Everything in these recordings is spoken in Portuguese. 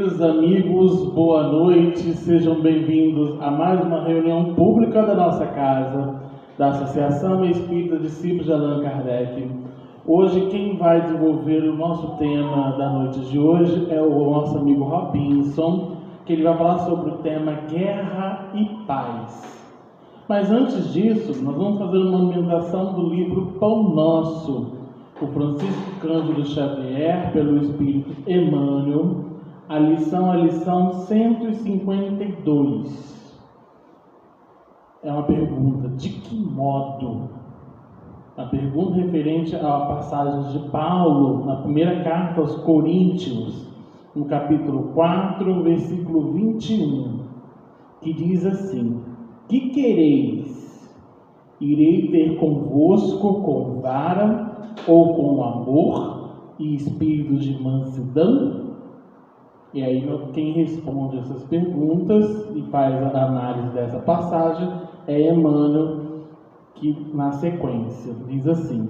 Queridos amigos, boa noite, sejam bem-vindos a mais uma reunião pública da nossa casa, da Associação Espírita Discípulos de Allan Kardec. Hoje quem vai desenvolver o nosso tema da noite de hoje é o nosso amigo Robinson, que ele vai falar sobre o tema Guerra e Paz. Mas antes disso, nós vamos fazer uma meditação do livro Pão Nosso, por Francisco Cândido Xavier, pelo Espírito Emmanuel, a lição 152. É uma pergunta: de que modo? A pergunta referente à passagem de Paulo na primeira carta aos Coríntios, no capítulo 4, versículo 21, que diz assim: que quereis? Irei ter convosco com vara ou com amor e espírito de mansidão? E aí quem responde essas perguntas e faz a análise dessa passagem é Emmanuel, que na sequência diz assim: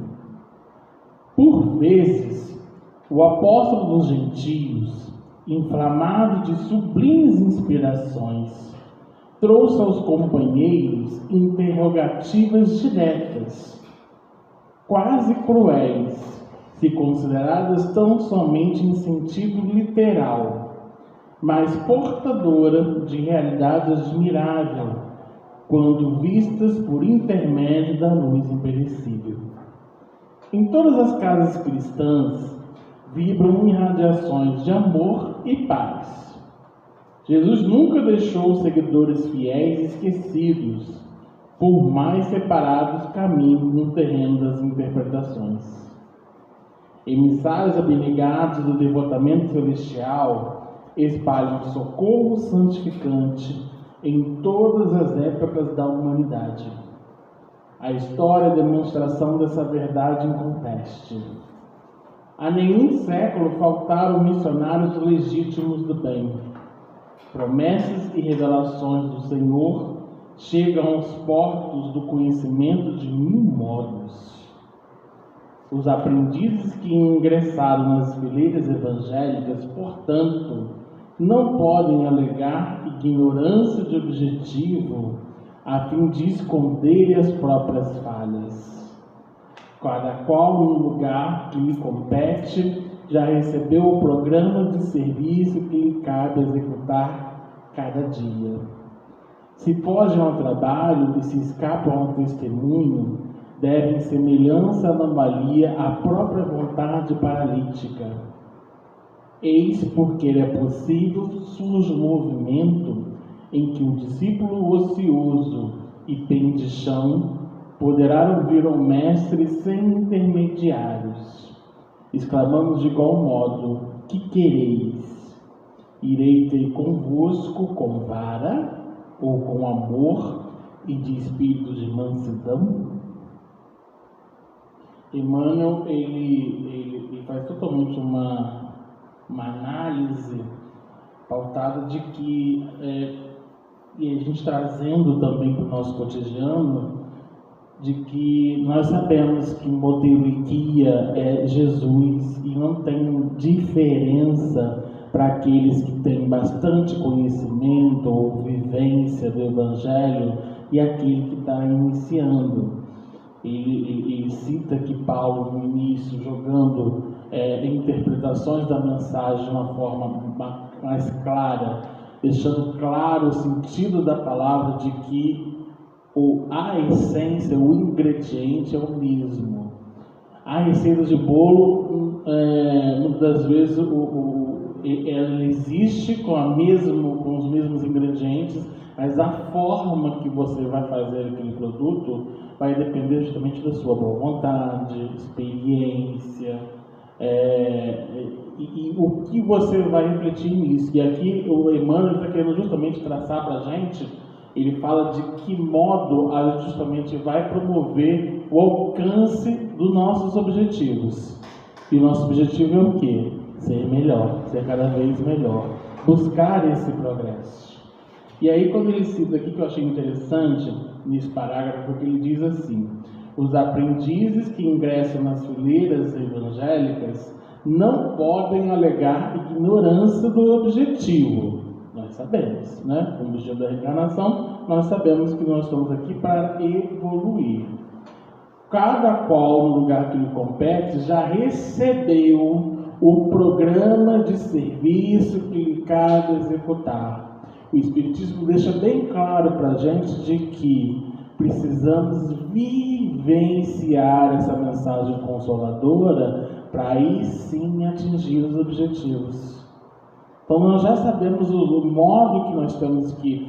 por vezes o apóstolo dos gentios, inflamado de sublimes inspirações, trouxe aos companheiros interrogativas diretas, quase cruéis, se consideradas tão somente em sentido literal, mas portadora de realidade admirável, quando vistas por intermédio da luz imperecível. Em todas as casas cristãs vibram irradiações de amor e paz. Jesus nunca deixou os seguidores fiéis esquecidos, por mais separados caminhos no terreno das interpretações. Emissários abnegados do devotamento celestial espalham socorro santificante em todas as épocas da humanidade. A história é demonstração dessa verdade inconteste. A nenhum século faltaram missionários legítimos do bem. Promessas e revelações do Senhor chegam aos portos do conhecimento de mil modos. Os aprendizes que ingressaram nas fileiras evangélicas, portanto, não podem alegar ignorância de objetivo a fim de esconder as próprias falhas. Cada qual no lugar que lhe compete já recebeu o programa de serviço que lhe cabe executar cada dia. Se fogem ao trabalho e se escapam ao testemunho, devem semelhança anomalia à própria vontade paralítica. Eis porque é possível surge um movimento em que o discípulo ocioso e pendichão poderá ouvir o mestre sem intermediários, exclamando de igual modo: que quereis? Irei ter convosco com vara ou com amor e de espírito de mansidão? Emmanuel ele faz totalmente uma análise pautada de que, e a gente trazendo também para o nosso cotidiano, de que nós sabemos que o modelo e guia é Jesus e não tem diferença para aqueles que têm bastante conhecimento ou vivência do Evangelho e aquele que está iniciando. Ele cita que Paulo, no início, jogando interpretações da mensagem de uma forma mais clara, deixando claro o sentido da palavra de que a essência, o ingrediente é o mesmo. A receita de bolo, muitas das vezes, ela existe com os mesmos ingredientes, mas a forma que você vai fazer aquele produto vai depender justamente da sua boa vontade, experiência, e o que você vai refletir nisso. E aqui o Emmanuel está querendo justamente traçar para a gente, ele fala de que modo a gente justamente vai promover o alcance dos nossos objetivos. E o nosso objetivo é o quê? Ser melhor, ser cada vez melhor, buscar esse progresso. E aí quando ele cita aqui, que eu achei interessante nesse parágrafo, porque ele diz assim: os aprendizes que ingressam nas fileiras evangélicas não podem alegar ignorância do objetivo. Nós sabemos, né? Como objetivo da reencarnação, nós sabemos que nós estamos aqui para evoluir. Cada qual, no lugar que lhe compete, já recebeu o programa de serviço que lhe cabe executar. O Espiritismo deixa bem claro para a gente de que precisamos vivenciar essa mensagem consoladora para aí sim atingir os objetivos. Então nós já sabemos o modo que nós temos que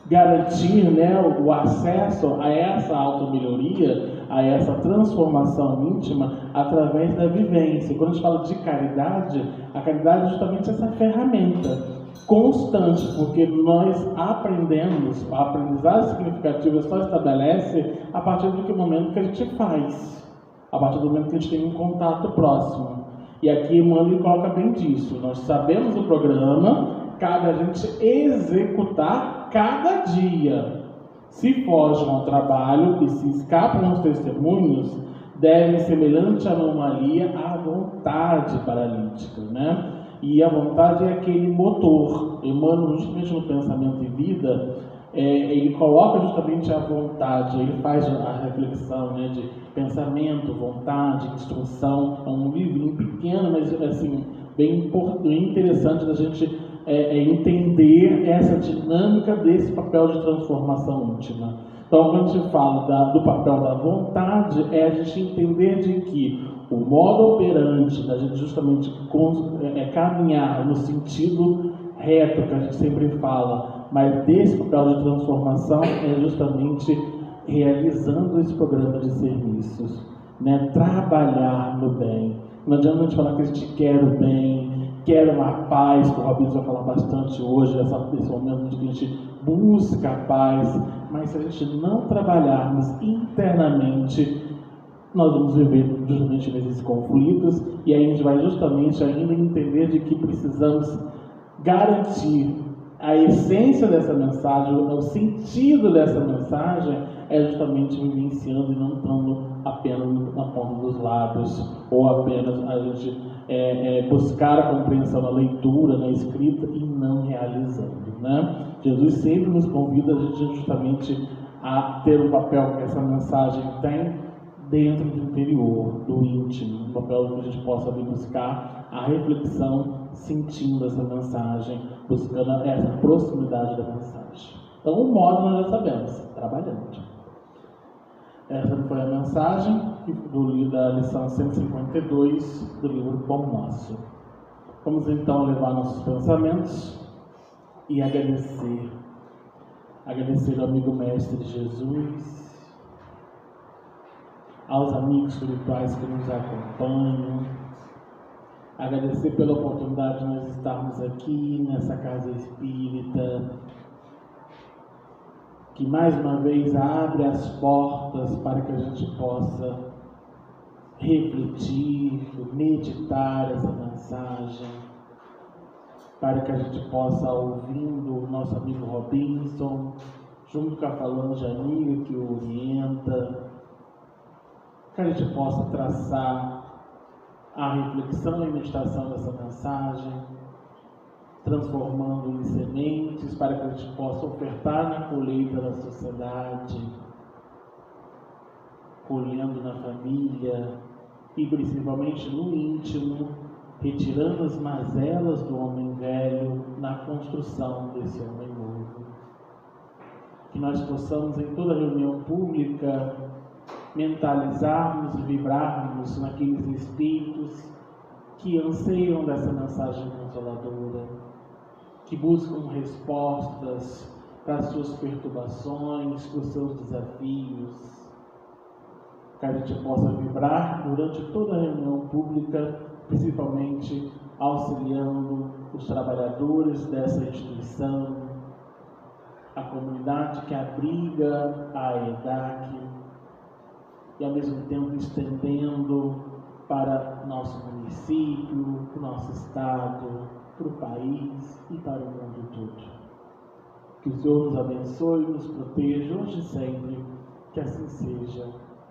garantir, né, o acesso a essa automelhoria, a essa transformação íntima através da vivência. Quando a gente fala de caridade, a caridade é justamente essa ferramenta constante, porque nós aprendemos, a aprendizagem significativa só estabelece a partir do momento que a gente faz, a partir do momento que a gente tem um contato próximo. E aqui Emmanuel coloca bem disso. Nós sabemos o programa, cabe a gente executar cada dia. Se fogem ao trabalho e se escapam os testemunhos, devem, semelhante anomalia, à vontade paralítica, né? E a vontade é aquele motor. Emmanuel, justamente no Pensamento e Vida, ele coloca justamente a vontade, ele faz a reflexão, né, de pensamento, vontade, instrução. É um livrinho pequeno, mas assim, bem interessante da gente entender essa dinâmica desse papel de transformação íntima. Então, quando a gente fala do papel da vontade, é a gente entender de que o modo operante da gente justamente caminhar no sentido reto que a gente sempre fala, mas desse papel de transformação é justamente realizando esse programa de serviços, né? Trabalhar no bem. Não adianta a gente falar que a gente quer o bem, quer uma paz, que o Robinho vai falar bastante hoje, esse momento de que a gente busca a paz, mas se a gente não trabalharmos internamente, nós vamos viver justamente nesses conflitos, e aí a gente vai justamente ainda entender de que precisamos garantir a essência dessa mensagem, o sentido dessa mensagem é justamente vivenciando e não estando apenas na ponta dos lábios, ou apenas a gente buscar a compreensão na leitura, na escrita e não realizando, né? Jesus sempre nos convida a gente justamente a ter um papel que essa mensagem tem dentro do interior, do íntimo, um papel que a gente possa vir buscar a reflexão, sentindo essa mensagem, buscando essa proximidade da mensagem. Então, o modo nós já sabemos, trabalhando. Essa foi a mensagem da lição 152 do livro Pão Nosso. Vamos então levar nossos pensamentos e agradecer ao amigo mestre Jesus, aos amigos espirituais que nos acompanham, agradecer pela oportunidade de nós estarmos aqui nessa casa espírita, que mais uma vez abre as portas para que a gente possa refletir, meditar essa mensagem, para que a gente possa, ouvindo o nosso amigo Robinson, junto com a falange amiga que o orienta, que a gente possa traçar a reflexão e meditação dessa mensagem, transformando em sementes para que a gente possa ofertar na colheita da sociedade, colhendo na família e principalmente no íntimo, retirando as mazelas do homem velho na construção desse homem novo. Que nós possamos, em toda reunião pública, mentalizarmos e vibrarmos naqueles espíritos que anseiam dessa mensagem consoladora, que buscam respostas para as suas perturbações, para os seus desafios, que a gente possa vibrar durante toda a reunião pública, principalmente auxiliando os trabalhadores dessa instituição, a comunidade que abriga a EDAC, e ao mesmo tempo estendendo para nosso município, para o nosso estado, para o país e para o mundo todo. Que o Senhor nos abençoe, nos proteja hoje e sempre, que assim seja,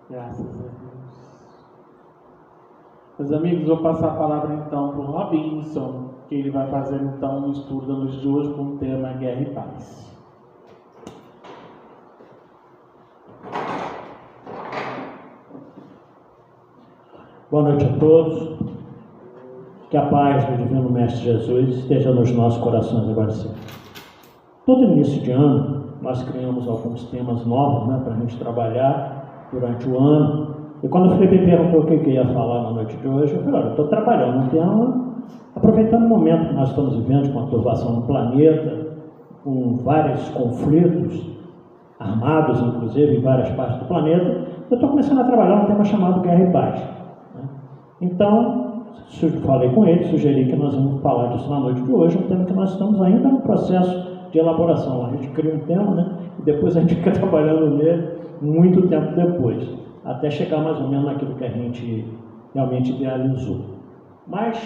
graças a Deus. Meus amigos, vou passar a palavra então para o Robinson, que ele vai fazer então um estudo da noite de hoje com o tema Guerra e Paz. Boa noite a todos. Que a paz do Divino Mestre Jesus esteja nos nossos corações agora sempre. Todo início de ano, nós criamos alguns temas novos, para a gente trabalhar durante o ano. E quando o Felipe perguntou o que eu ia falar na noite de hoje, eu falei, olha, eu estou trabalhando um tema, aproveitando o momento que nós estamos vivendo com a turbação no planeta, com vários conflitos armados, inclusive, em várias partes do planeta, eu estou começando a trabalhar um tema chamado Guerra e Paz. Então, falei com ele, sugeri que nós vamos falar disso na noite de hoje, um tema que nós estamos ainda no processo de elaboração. A gente cria um tema, e depois a gente fica trabalhando nele muito tempo depois, até chegar mais ou menos naquilo que a gente realmente idealizou. Mas,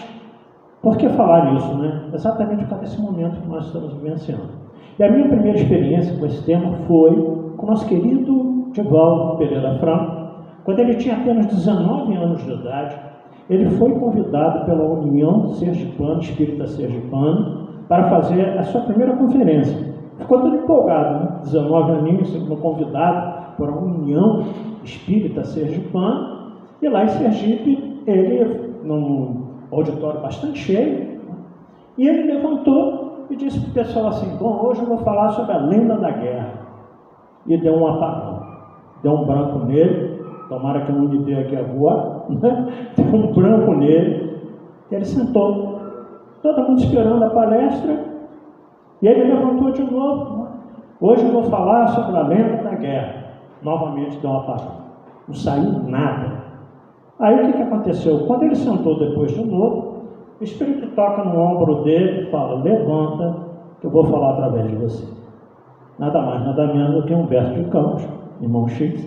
por que falar nisso, Exatamente por causa desse momento que nós estamos vivenciando. E a minha primeira experiência com esse tema foi com o nosso querido Divaldo Pereira Franco, quando ele tinha apenas 19 anos de idade. Ele foi convidado pela União Sergipana, Espírita Sergipana, para fazer a sua primeira conferência. Ficou todo empolgado, 19 aninhos, sendo convidado por uma União Espírita Sergipana, e lá em Sergipe, ele, num auditório bastante cheio, e ele levantou e disse para o pessoal assim, bom, hoje eu vou falar sobre a lenda da guerra. E deu um apagão, deu um branco nele, tomara que eu não me dê aqui agora, deu um branco nele, e ele sentou, todo mundo esperando a palestra, e ele levantou de novo, hoje eu vou falar sobre a lenda da guerra. Novamente deu um apagão, não saiu nada. Aí o que aconteceu? Quando ele sentou depois de novo, o Espírito toca no ombro dele e fala, levanta, que eu vou falar através de você. Nada mais, nada menos do que Humberto de Campos, irmão X,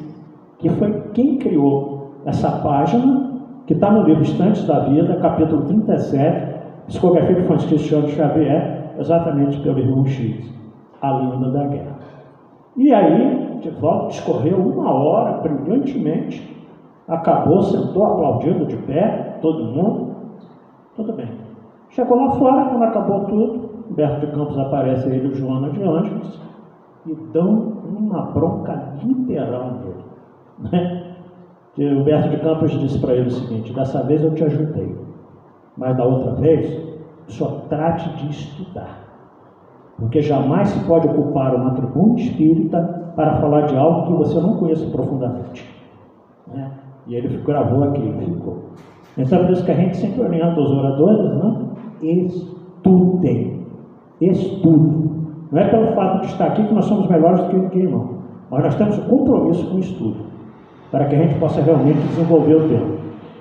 que foi quem criou essa página, que está no livro Instantes da Vida, capítulo 37, psicografia de Francisco Xavier, exatamente pelo irmão X, a lenda da guerra. E aí, Divaldo discorreu 1 hora, brilhantemente, acabou, sentou, aplaudindo de pé, todo mundo, tudo bem. Chegou lá fora, quando acabou tudo, Humberto de Campos aparece ele e Joana de Ângeles, e dão uma bronca literal nele. Que o Humberto de Campos disse para ele o seguinte, dessa vez eu te ajudei, mas da outra vez, só trate de estudar, porque jamais se pode ocupar uma tribuna espírita para falar de algo que você não conhece profundamente. E ele gravou aqui, ficou. Então, por isso que a gente sempre orienta os oradores, estudem, estudem. Não é pelo fato de estar aqui que nós somos melhores do que ninguém, não. Mas nós temos um compromisso com o estudo, para que a gente possa realmente desenvolver o tema.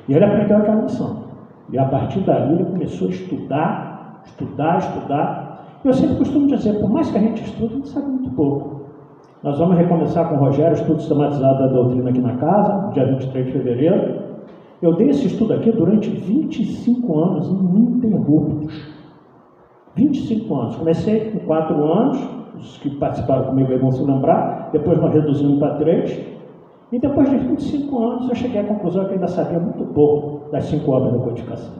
E ele aprendeu aquela lição. E a partir dali ele começou a estudar. Eu sempre costumo dizer, por mais que a gente estude, a gente sabe muito pouco. Nós vamos recomeçar com o Rogério, estudo sistematizado da doutrina aqui na casa, dia 23 de fevereiro. Eu dei esse estudo aqui durante 25 anos, ininterruptos. 25 anos. Comecei com 4 anos, os que participaram comigo aí vão se lembrar, depois nós reduzimos para 3, e depois de 25 anos eu cheguei à conclusão que ainda sabia muito pouco das 5 obras da codificação.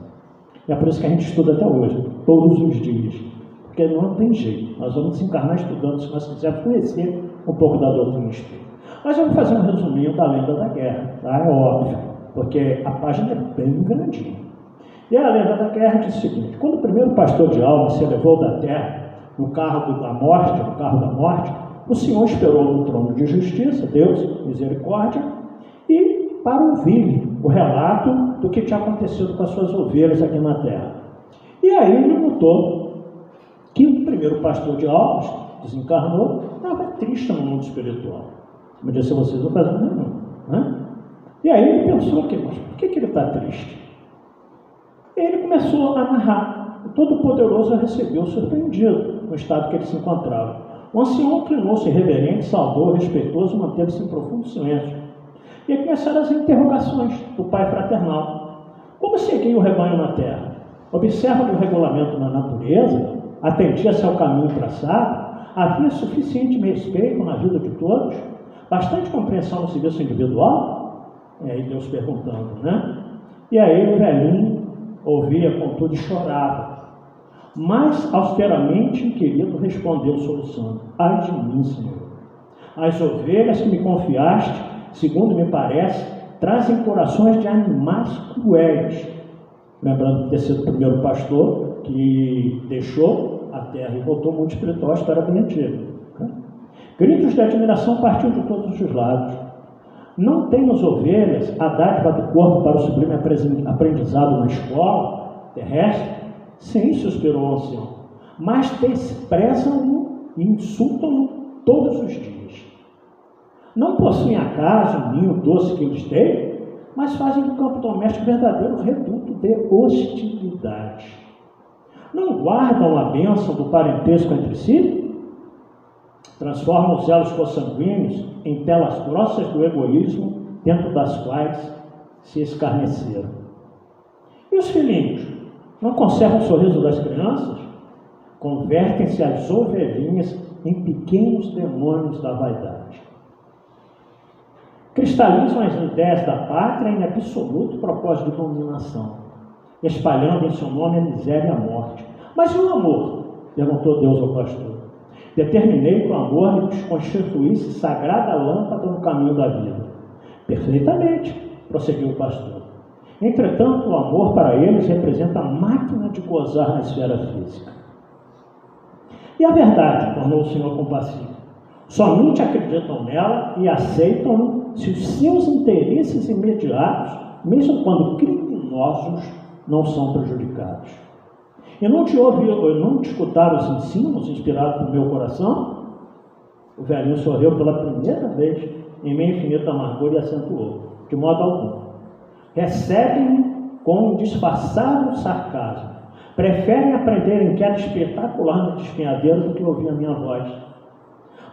E é por isso que a gente estuda até hoje, todos os dias, porque não tem jeito, nós vamos desencarnar estudando se nós quisermos conhecer um pouco da doutrina espírita. Mas eu vou fazer um resuminho da lenda da guerra, é óbvio, porque a página é bem grandinha. E a lenda da guerra diz o seguinte, quando o primeiro pastor de alma se elevou da terra, no carro da morte, o Senhor esperou no trono de justiça, Deus, misericórdia, e para ouvir o relato do que tinha acontecido com as suas ovelhas aqui na terra. E aí ele notou que o primeiro pastor de almas, desencarnou, estava triste no mundo espiritual. Como eu disse a vocês, vou fazer nenhum. E aí ele pensou, mas por que ele está triste? E ele começou a narrar. O Todo-Poderoso recebeu surpreendido no estado que ele se encontrava. O ancião inclinou-se reverente, saudou, respeitoso, manteve-se em profundo silêncio. E aí começaram as interrogações do pai fraternal. Como seguia o rebanho na terra? Observa o regulamento na natureza? Atendia-se ao caminho traçado? Havia suficiente respeito na vida de todos? Bastante compreensão no serviço individual? E aí Deus perguntando, E aí o velhinho ouvia contudo e chorava. Mas austeramente o querido respondeu soluçando: ai de mim, Senhor. As ovelhas que me confiaste, segundo me parece, trazem corações de animais cruéis. Lembrando de ter sido o primeiro pastor que deixou a terra e voltou muito espiritual, a história bem antiga. Gritos de admiração partiam de todos os lados. Não tem as ovelhas a dádiva do corpo para o sublime aprendizado na escola terrestre? Sim, suspirou o ancião, mas desprezam-no e insultam-no todos os dias. Não possuem acaso um ninho doce que lhes dei, mas fazem do campo doméstico verdadeiro reduto de hostilidade. Não guardam a bênção do parentesco entre si? Transformam os elos consanguíneos em telas grossas do egoísmo, dentro das quais se escarneceram. E os filhinhos? Não conservam o sorriso das crianças? Convertem-se as ovelhinhas em pequenos demônios da vaidade. Cristalizam as ideias da pátria em absoluto propósito de dominação, espalhando em seu nome a miséria e a morte. Mas e o amor? Perguntou Deus ao pastor. Determinei que o amor lhes constituísse sagrada lâmpada no caminho da vida. Perfeitamente, prosseguiu o pastor. Entretanto, o amor para eles representa a máquina de gozar na esfera física. E a verdade, tornou o Senhor compassivo, somente acreditam nela e aceitam se os seus interesses imediatos, mesmo quando criminosos, não são prejudicados. E não te escutaram os ensinos inspirados no meu coração? O velhinho sorriu pela primeira vez em meio infinita amargura e acentuou: de modo algum. Recebem-me com um disfarçado sarcasmo. Preferem aprender em queda espetacular no despenhadeiro do que ouvir a minha voz.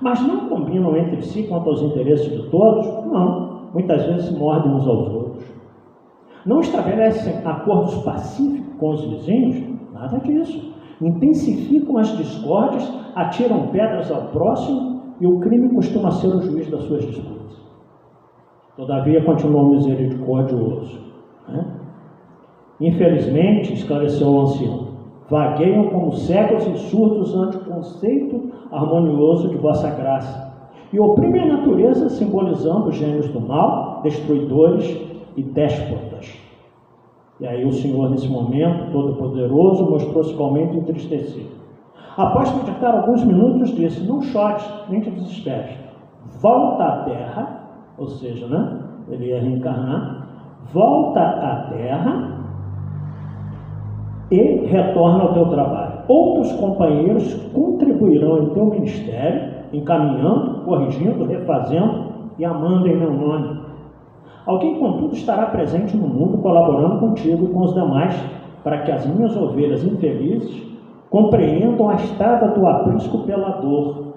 Mas não combinam entre si quanto aos interesses de todos? Não. Muitas vezes se mordem uns aos outros. Não estabelecem acordos pacíficos com os vizinhos? Nada disso. Intensificam as discórdias, atiram pedras ao próximo e o crime costuma ser o juiz das suas disputas. Todavia, continuou misericordioso. Infelizmente, esclareceu o ancião, vagueiam como cegos e surdos ante o conceito harmonioso de vossa graça e oprimem a natureza, simbolizando os gênios do mal, destruidores e déspotas. E aí o Senhor, nesse momento, todo-poderoso, mostrou-se igualmente entristecido. Após meditar alguns minutos, disse: não chores, nem te desesperes. Volta à terra. Ou seja, ele ia reencarnar, volta à terra e retorna ao teu trabalho. Outros companheiros contribuirão em teu ministério, encaminhando, corrigindo, refazendo e amando em meu nome. Alguém, contudo, estará presente no mundo, colaborando contigo e com os demais, para que as minhas ovelhas infelizes compreendam a estrada do aprisco pela dor.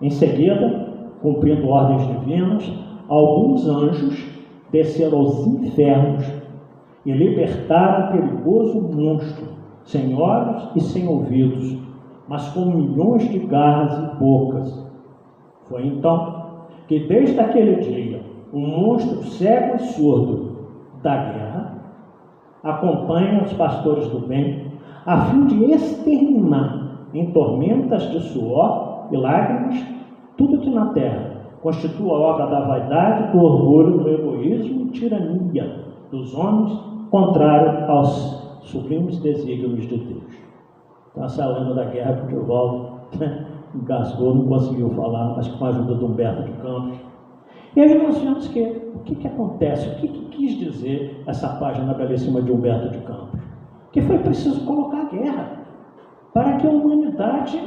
Em seguida, cumprindo ordens divinas, alguns anjos desceram aos infernos e libertaram o perigoso monstro, sem olhos e sem ouvidos, mas com milhões de garras e bocas. Foi então que, desde aquele dia, o monstro cego e surdo da guerra acompanha os pastores do bem, a fim de exterminar em tormentas de suor e lágrimas tudo que na terra constitua a obra da vaidade, do orgulho, do egoísmo e tirania dos homens, contrário aos sublimes desígnios de Deus. Então, essa lenda da guerra que o Divaldo engasgou, não conseguiu falar, mas com a ajuda de Humberto de Campos. E aí nós vemos o que acontece, o que quis dizer essa página belíssima de Humberto de Campos? Que foi preciso colocar a guerra para que a humanidade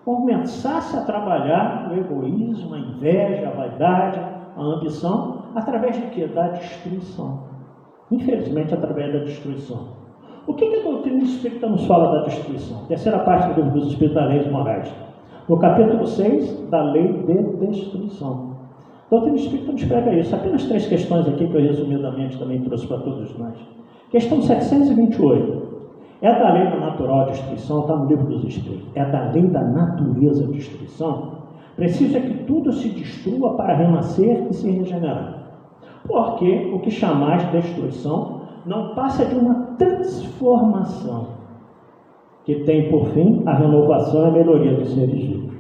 começasse a trabalhar o egoísmo, a inveja, a vaidade, a ambição, através de quê? Da destruição. Infelizmente, através da destruição. O que a doutrina espírita nos fala da destruição? Terceira parte do livro dos Espíritos da Lei Morais. No capítulo 6, da lei de destruição. A doutrina espírita nos prega isso. Apenas 3 questões aqui que eu resumidamente também trouxe para todos nós. Questão 728. É da lei da natural destruição, está no livro dos Espíritos. É da lei da natureza destruição. Preciso é que tudo se destrua para renascer e se regenerar. Porque o que chamais de destruição não passa de uma transformação que tem por fim a renovação e a melhoria dos seres vivos.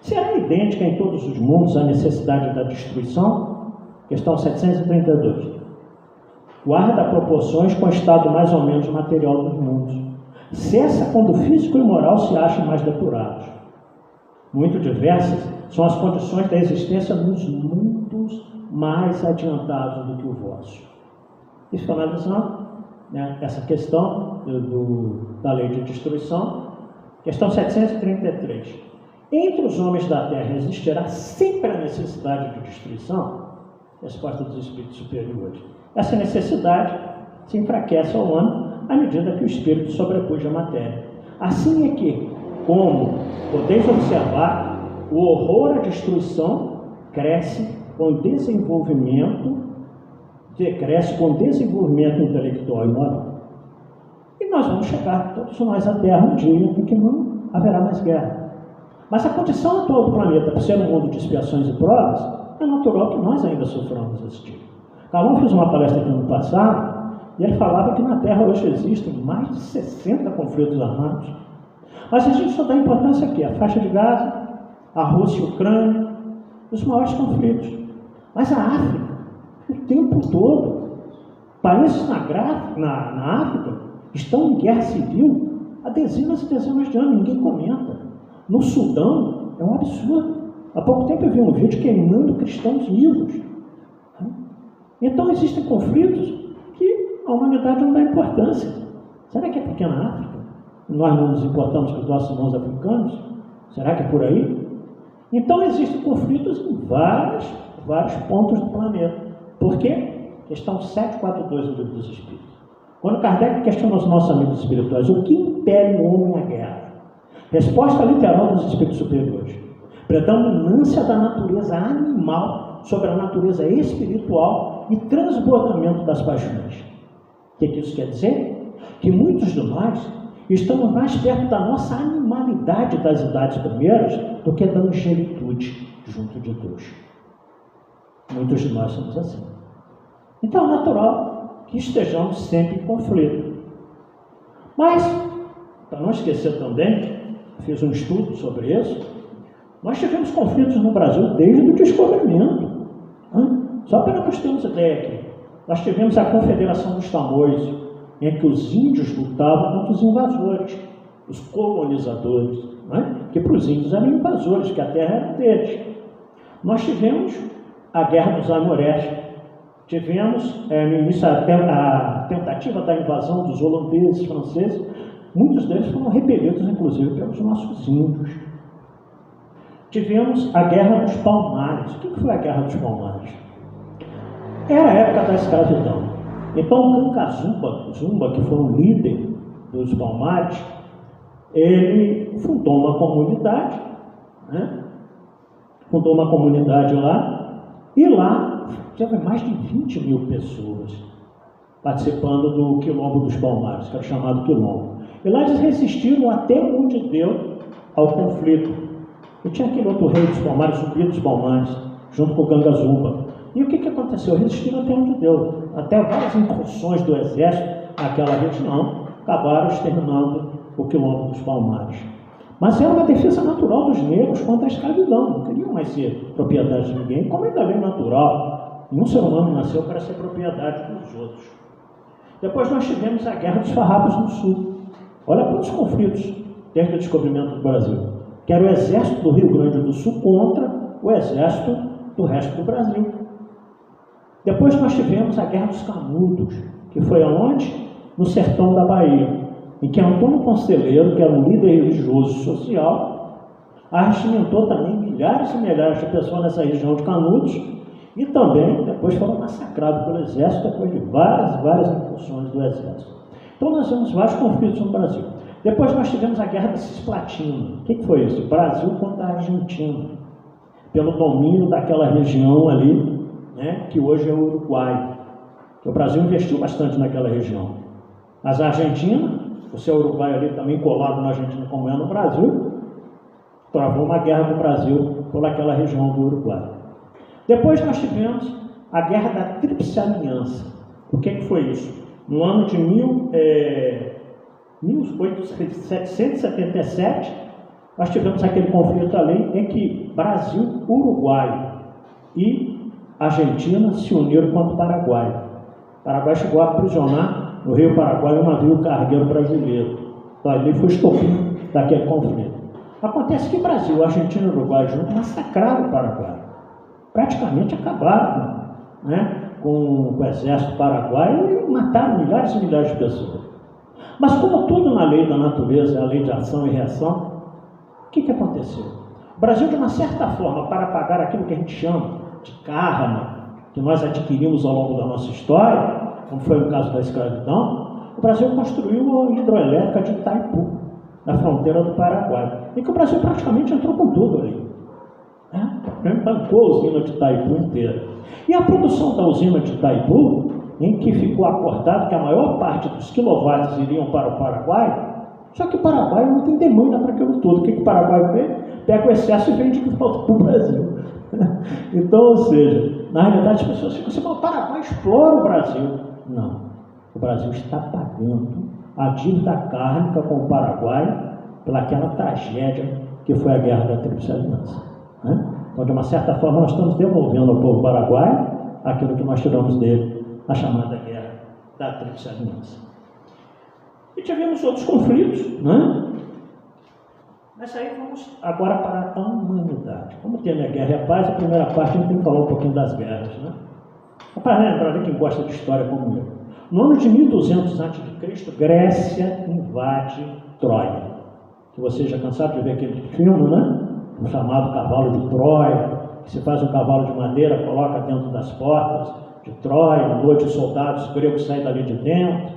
Será idêntica em todos os mundos a necessidade da destruição? Questão 732. Guarda proporções com o estado mais ou menos material dos mundos. Cessa quando o físico e o moral se acham mais depurados. Muito diversas são as condições da existência nos mundos mais adiantados do que o vosso. E finalizando, essa questão da lei de destruição, questão 733. Entre os homens da terra existirá sempre a necessidade de destruição? Resposta dos espíritos superiores. Essa necessidade se enfraquece ao homem à medida que o espírito sobrepuja a matéria. Assim é que, como podeis observar, o horror à destruição cresce com desenvolvimento intelectual e moral. E nós vamos chegar, todos nós, à Terra um dia em que não haverá mais guerra. Mas a condição atual do planeta, por ser um mundo de expiações e provas, é natural que nós ainda soframos esse tipo. Calão fez uma palestra aqui no passado e ele falava que na Terra hoje existem mais de 60 conflitos armados. Mas a gente só dá importância aqui, a faixa de Gaza, a Rússia e a Ucrânia, os maiores conflitos. Mas a África, o tempo todo, países na África estão em guerra civil há dezenas e dezenas de anos, ninguém comenta. No Sudão é um absurdo. Há pouco tempo eu vi um vídeo queimando cristãos vivos. Então existem conflitos que a humanidade não dá importância. Será que é porque na África nós não nos importamos com os nossos irmãos africanos? Será que é por aí? Então existem conflitos em vários pontos do planeta. Por quê? Questão 742 do Livro dos Espíritos. Quando Kardec questiona os nossos amigos espirituais, o que impele o homem à guerra? Resposta literal dos espíritos superiores: predominância da natureza animal sobre a natureza espiritual e transbordamento das paixões. O que isso quer dizer? Que muitos de nós estamos mais perto da nossa animalidade das idades primeiras do que da angelitude junto de Deus. Muitos de nós somos assim. Então é natural que estejamos sempre em conflito. Mas, para não esquecer também, fiz um estudo sobre isso, nós tivemos conflitos no Brasil desde o descobrimento. Só para nós termos ideia aqui. Nós tivemos a Confederação dos Tamoios, em que os índios lutavam contra os invasores, os colonizadores, que para os índios eram invasores, que a terra era deles. Nós tivemos a Guerra dos Amorés, tivemos no início a tentativa da invasão dos holandeses, franceses. Muitos deles foram repelidos, inclusive, pelos nossos índios. Tivemos a Guerra dos Palmares. O que foi a Guerra dos Palmares? Era a época da escravidão. Então, o Kanka Zumba, que foi o líder dos Palmares, ele fundou uma comunidade, fundou uma comunidade lá, e lá teve mais de 20 mil pessoas participando do Quilombo dos Palmares, que era chamado Quilombo. E lá eles resistiram até onde deu ao conflito. E tinha aquele outro rei dos Palmares, o Zumbi dos Palmares, junto com o Kanka Zumba. E o que aconteceu? Resistiram até onde deu. Até várias incursões do exército naquela região acabaram exterminando o Quilombo dos Palmares. Mas era uma defesa natural dos negros contra a escravidão. Não queriam mais ser propriedade de ninguém, como é da lei natural. Nenhum ser humano nasceu para ser propriedade dos outros. Depois nós tivemos a Guerra dos Farrapos no Sul. Olha quantos conflitos desde o descobrimento do Brasil. Que era o exército do Rio Grande do Sul contra o exército do resto do Brasil. Depois nós tivemos a Guerra dos Canudos, que foi aonde? No sertão da Bahia, em que Antônio Conselheiro, que era um líder religioso e social, arregimentou também milhares e milhares de pessoas nessa região de Canudos, e também depois foram massacrados pelo exército, depois de várias incursões do exército. Então nós temos vários conflitos no Brasil. Depois nós tivemos a Guerra da Cisplatina. O que foi isso? Brasil contra a Argentina, pelo domínio daquela região ali, que hoje é o Uruguai. O Brasil investiu bastante naquela região. Mas a Argentina, o seu Uruguai ali também colado na Argentina como é no Brasil, travou uma guerra no Brasil por aquela região do Uruguai. Depois nós tivemos a Guerra da Tríplice Aliança. O que foi isso? No ano de 1777, nós tivemos aquele conflito ali em que Brasil, Uruguai e Argentina se uniram contra o Paraguai. O Paraguai chegou a aprisionar no Rio Paraguai um navio cargueiro brasileiro. Então ali foi estopim daquele conflito. Acontece que Brasil, Argentina e Uruguai juntos massacraram o Paraguai. Praticamente acabaram, né, com o exército paraguaio e mataram milhares e milhares de pessoas. Mas como tudo na lei da natureza é a lei de ação e reação, o que aconteceu? O Brasil, de uma certa forma, para pagar aquilo que a gente chama de karma, que nós adquirimos ao longo da nossa história, como foi o caso da escravidão, o Brasil construiu a hidroelétrica de Itaipu, na fronteira do Paraguai, e que o Brasil praticamente entrou com tudo ali. Bancou a usina de Itaipu inteira. E a produção da usina de Itaipu, em que ficou acordado que a maior parte dos quilowatts iriam para o Paraguai, só que o Paraguai não tem demanda para aquilo tudo. O que o Paraguai fez? Pega o excesso e vende de volta para o Brasil. Então, ou seja, na realidade as pessoas ficam assim, o Paraguai explora o Brasil. Não, o Brasil está pagando a dívida kármica com o Paraguai pelaquela tragédia que foi a Guerra da Tríplice Aliança. Então, de uma certa forma, nós estamos devolvendo ao povo paraguaio aquilo que nós tiramos dele, a chamada Guerra da Tríplice Aliança. E tivemos outros conflitos, né? Mas aí vamos agora para a humanidade. Como o tema é Guerra e a Paz, a primeira parte a gente tem que falar um pouquinho das guerras, né? Para ver quem gosta de história como eu. No ano de 1200 a.C., Grécia invade Troia. Que vocês já cansaram de ver aquele filme, né? O chamado cavalo de Troia, que se faz um cavalo de madeira, coloca dentro das portas de Troia, à noite os soldados gregos saem dali de dentro.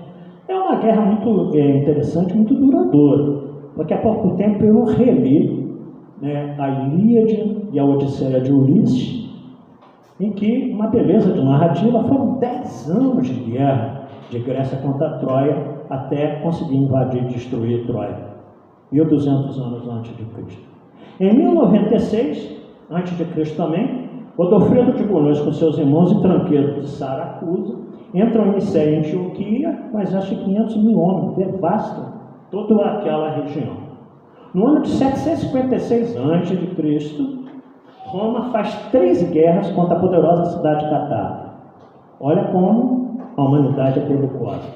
É uma guerra muito interessante, muito duradoura. Porque há pouco tempo eu reli, né, a Ilíade e a Odisseia de Ulisses, em que, uma beleza de narrativa, foram 10 anos de guerra de Grécia contra Troia até conseguir invadir e destruir Troia. 1200 anos antes de Cristo. Em 1096 a.C. também, Godofredo de Bulhões com seus irmãos e tranqueiros de Saracusa entram em Nicéia, em Antioquia, mas acho que 500 mil homens devastam toda aquela região. No ano de 756 a.C., Roma faz 3 guerras contra a poderosa cidade de Cartago. Olha como a humanidade é perigosa.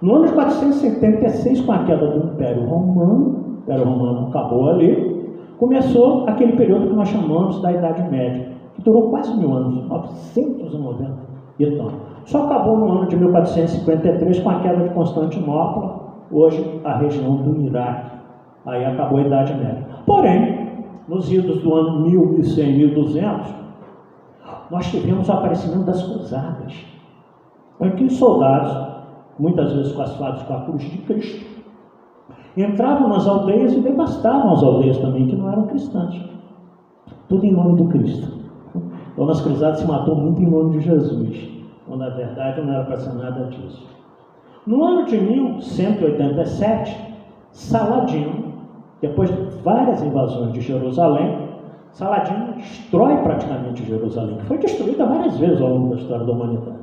No ano de 476, com a queda do Império Romano, o Império Romano acabou ali, começou aquele período que nós chamamos da Idade Média, que durou quase 1000 anos, 990 e tanto. Só acabou no ano de 1453 com a queda de Constantinopla, hoje a região do Iraque. Aí acabou a Idade Média. Porém, nos idos do ano 1100, 1200, nós tivemos o aparecimento das cruzadas, em que os soldados, muitas vezes coasfados com a cruz de Cristo, entravam nas aldeias e devastavam as aldeias também, que não eram cristãs. Tudo em nome do Cristo. Então, nas cruzadas se matou muito em nome de Jesus, quando na verdade não era para ser nada disso. No ano de 1187, Saladino, depois de várias invasões de Jerusalém, Saladino destrói praticamente Jerusalém, que foi destruída várias vezes ao longo da história da humanidade.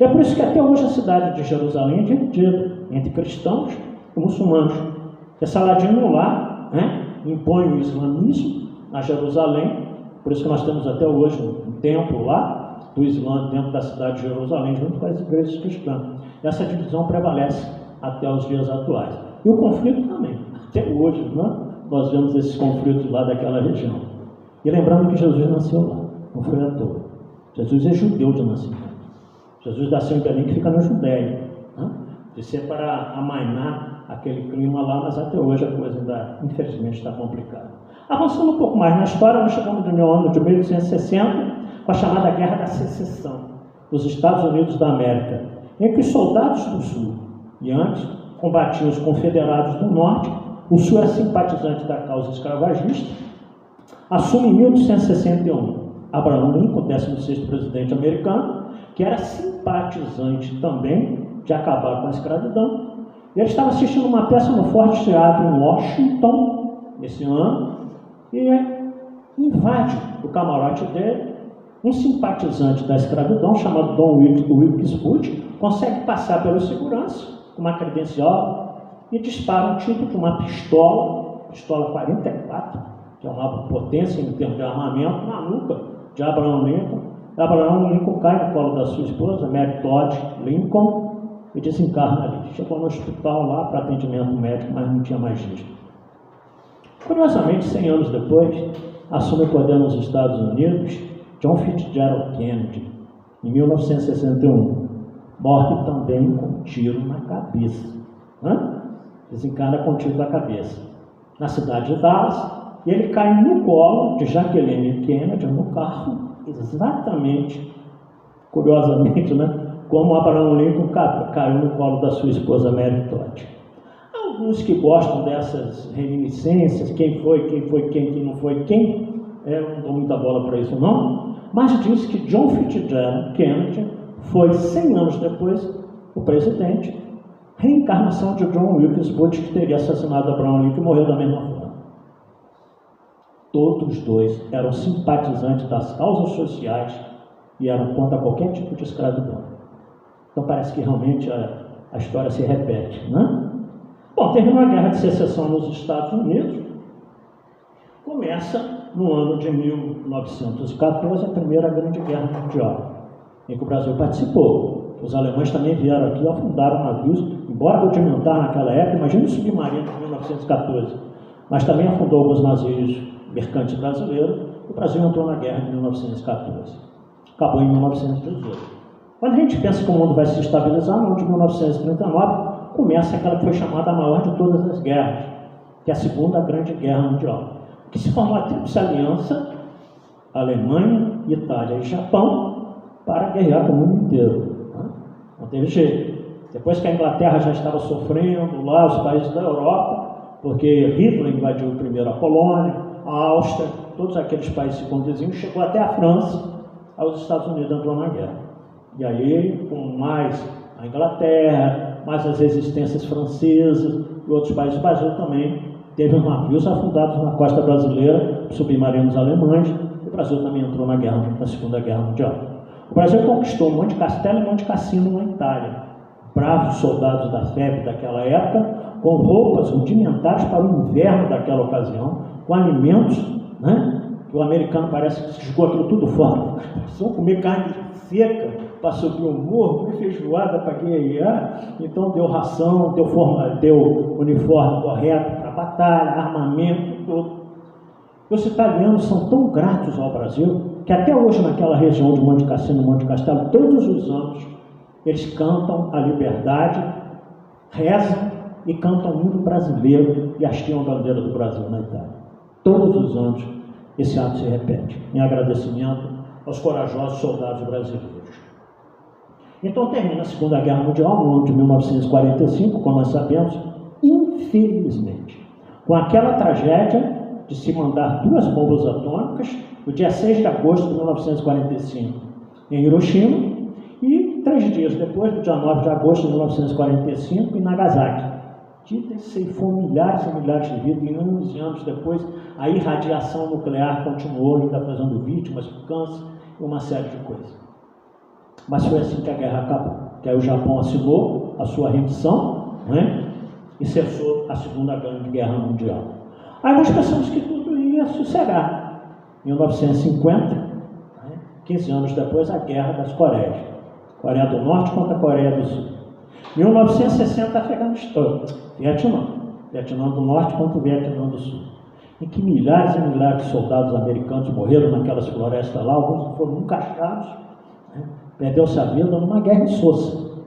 É por isso que até hoje a cidade de Jerusalém é dividida entre cristãos e muçulmanos. Porque Saladino lá, né, impõe o islamismo a Jerusalém, por isso que nós temos até hoje um templo lá do Islã dentro da cidade de Jerusalém, junto com as igrejas cristãs. Essa divisão prevalece até os dias atuais. E o conflito também. Até hoje, né, nós vemos esses conflitos lá daquela região. E lembrando que Jesus nasceu lá, não foi à toa. Jesus é judeu de nascimento. Jesus nasceu em Belém, que fica na Judéia, né? De ser para amainar aquele clima lá, mas até hoje a coisa ainda, infelizmente, está complicada. Avançando um pouco mais na história, nós chegamos no ano de 1860, com a chamada Guerra da Secessão dos Estados Unidos da América, em que os soldados do Sul, e antes, combatiam os confederados do Norte. O Sul era simpatizante da causa escravagista. Assume em 1861 Abraham Lincoln, 16º presidente americano, que era simpatizante também de acabar com a escravidão. Ele estava assistindo uma peça no Forte Teatro em Washington, esse ano, e invade o camarote dele um simpatizante da escravidão chamado John Wilkes Booth, consegue passar pelo segurança com uma credencial e dispara um tipo de uma pistola 44, que é uma potência em termos de armamento, na nuca de Abraham Lincoln. Abraham Lincoln cai no colo da sua esposa, Mary Todd Lincoln, e desencarna ali. Chegou no hospital lá para atendimento médico, mas não tinha mais jeito. Curiosamente, 100 anos depois, assume o poder nos Estados Unidos John Fitzgerald Kennedy, em 1961. Morre também com um tiro na cabeça. Desencarna com um tiro na cabeça. Na cidade de Dallas, e ele cai no colo de Jacqueline Kennedy, no carro, exatamente, curiosamente, como Abraham Lincoln caiu no colo da sua esposa Mary Todd. Alguns que gostam dessas reminiscências, quem não foi quem, eu não dou muita bola para isso não, mas diz que John Fitzgerald Kennedy foi 100 anos depois o presidente, reencarnação de John Wilkes Booth, que teria assassinado Abraham Lincoln e morreu da mesma forma. Todos dois eram simpatizantes das causas sociais e eram contra qualquer tipo de escravidão. Então parece que realmente a história se repete, Bom, terminou a Guerra de Secessão nos Estados Unidos, começa no ano de 1914 a Primeira Grande Guerra Mundial, em que o Brasil participou. Os alemães também vieram aqui e afundaram navios, embora rudimentar naquela época, imagina o submarino de 1914, mas também afundou alguns navios mercantes brasileiros. O Brasil entrou na guerra em 1914, acabou em 1918. Quando a gente pensa que o mundo vai se estabilizar, no ano de 1939, começa aquela que foi chamada a maior de todas as guerras, que é a Segunda Grande Guerra Mundial, que se formou a Tríplice Aliança, Alemanha, Itália e Japão, para guerrear com o mundo inteiro. Não teve jeito. Depois que a Inglaterra já estava sofrendo lá, os países da Europa, porque Hitler invadiu primeiro a Polônia, a Áustria, todos aqueles países circunvizinhos, chegou até a França, aí os Estados Unidos entrou na guerra. E aí, com mais a Inglaterra, mais as resistências francesas e outros países do Brasil também, teve navios afundados na costa brasileira, submarinos alemães, e o Brasil também entrou na guerra, na Segunda Guerra Mundial. O Brasil conquistou Monte Castelo e Monte Cassino na Itália. Bravos soldados da FEB daquela época, com roupas rudimentares para o inverno daquela ocasião, com alimentos, que o americano parece que jogou aquilo tudo fora. Precisam comer carne seca para subir o morro, comer feijoada para guerrear, então deu ração, deu uniforme correto para batalha, armamento, tudo. Os italianos são tão gratos ao Brasil que até hoje naquela região de Monte Cassino e Monte Castelo, todos os anos, eles cantam a liberdade, rezam e cantam o hino brasileiro e hasteam a bandeira do Brasil na Itália. Todos os anos esse ato se repete, em agradecimento aos corajosos soldados brasileiros. Então termina a Segunda Guerra Mundial, no ano de 1945, como nós sabemos, infelizmente, com aquela tragédia de se mandar 2 bombas atômicas, no dia 6 de agosto de 1945, em Hiroshima, e 3 dias depois, no dia 9 de agosto de 1945, em Nagasaki. Que ceifou milhares e milhares de vidas, e anos depois, a irradiação nuclear continuou ainda fazendo vítimas por câncer e uma série de coisas. Mas foi assim que a guerra acabou, que aí o Japão assinou a sua rendição, e cessou a Segunda Grande Guerra Mundial. Aí nós pensamos que tudo ia sossegar. Em 1950, 15 anos depois, a Guerra das Coreias. Coreia do Norte contra a Coreia do Sul. 1960, Afeganistão, Vietnã do Norte contra o Vietnã do Sul, em que milhares e milhares de soldados americanos morreram naquelas florestas lá, alguns foram encaixados, perdeu-se a vida numa guerra insossa,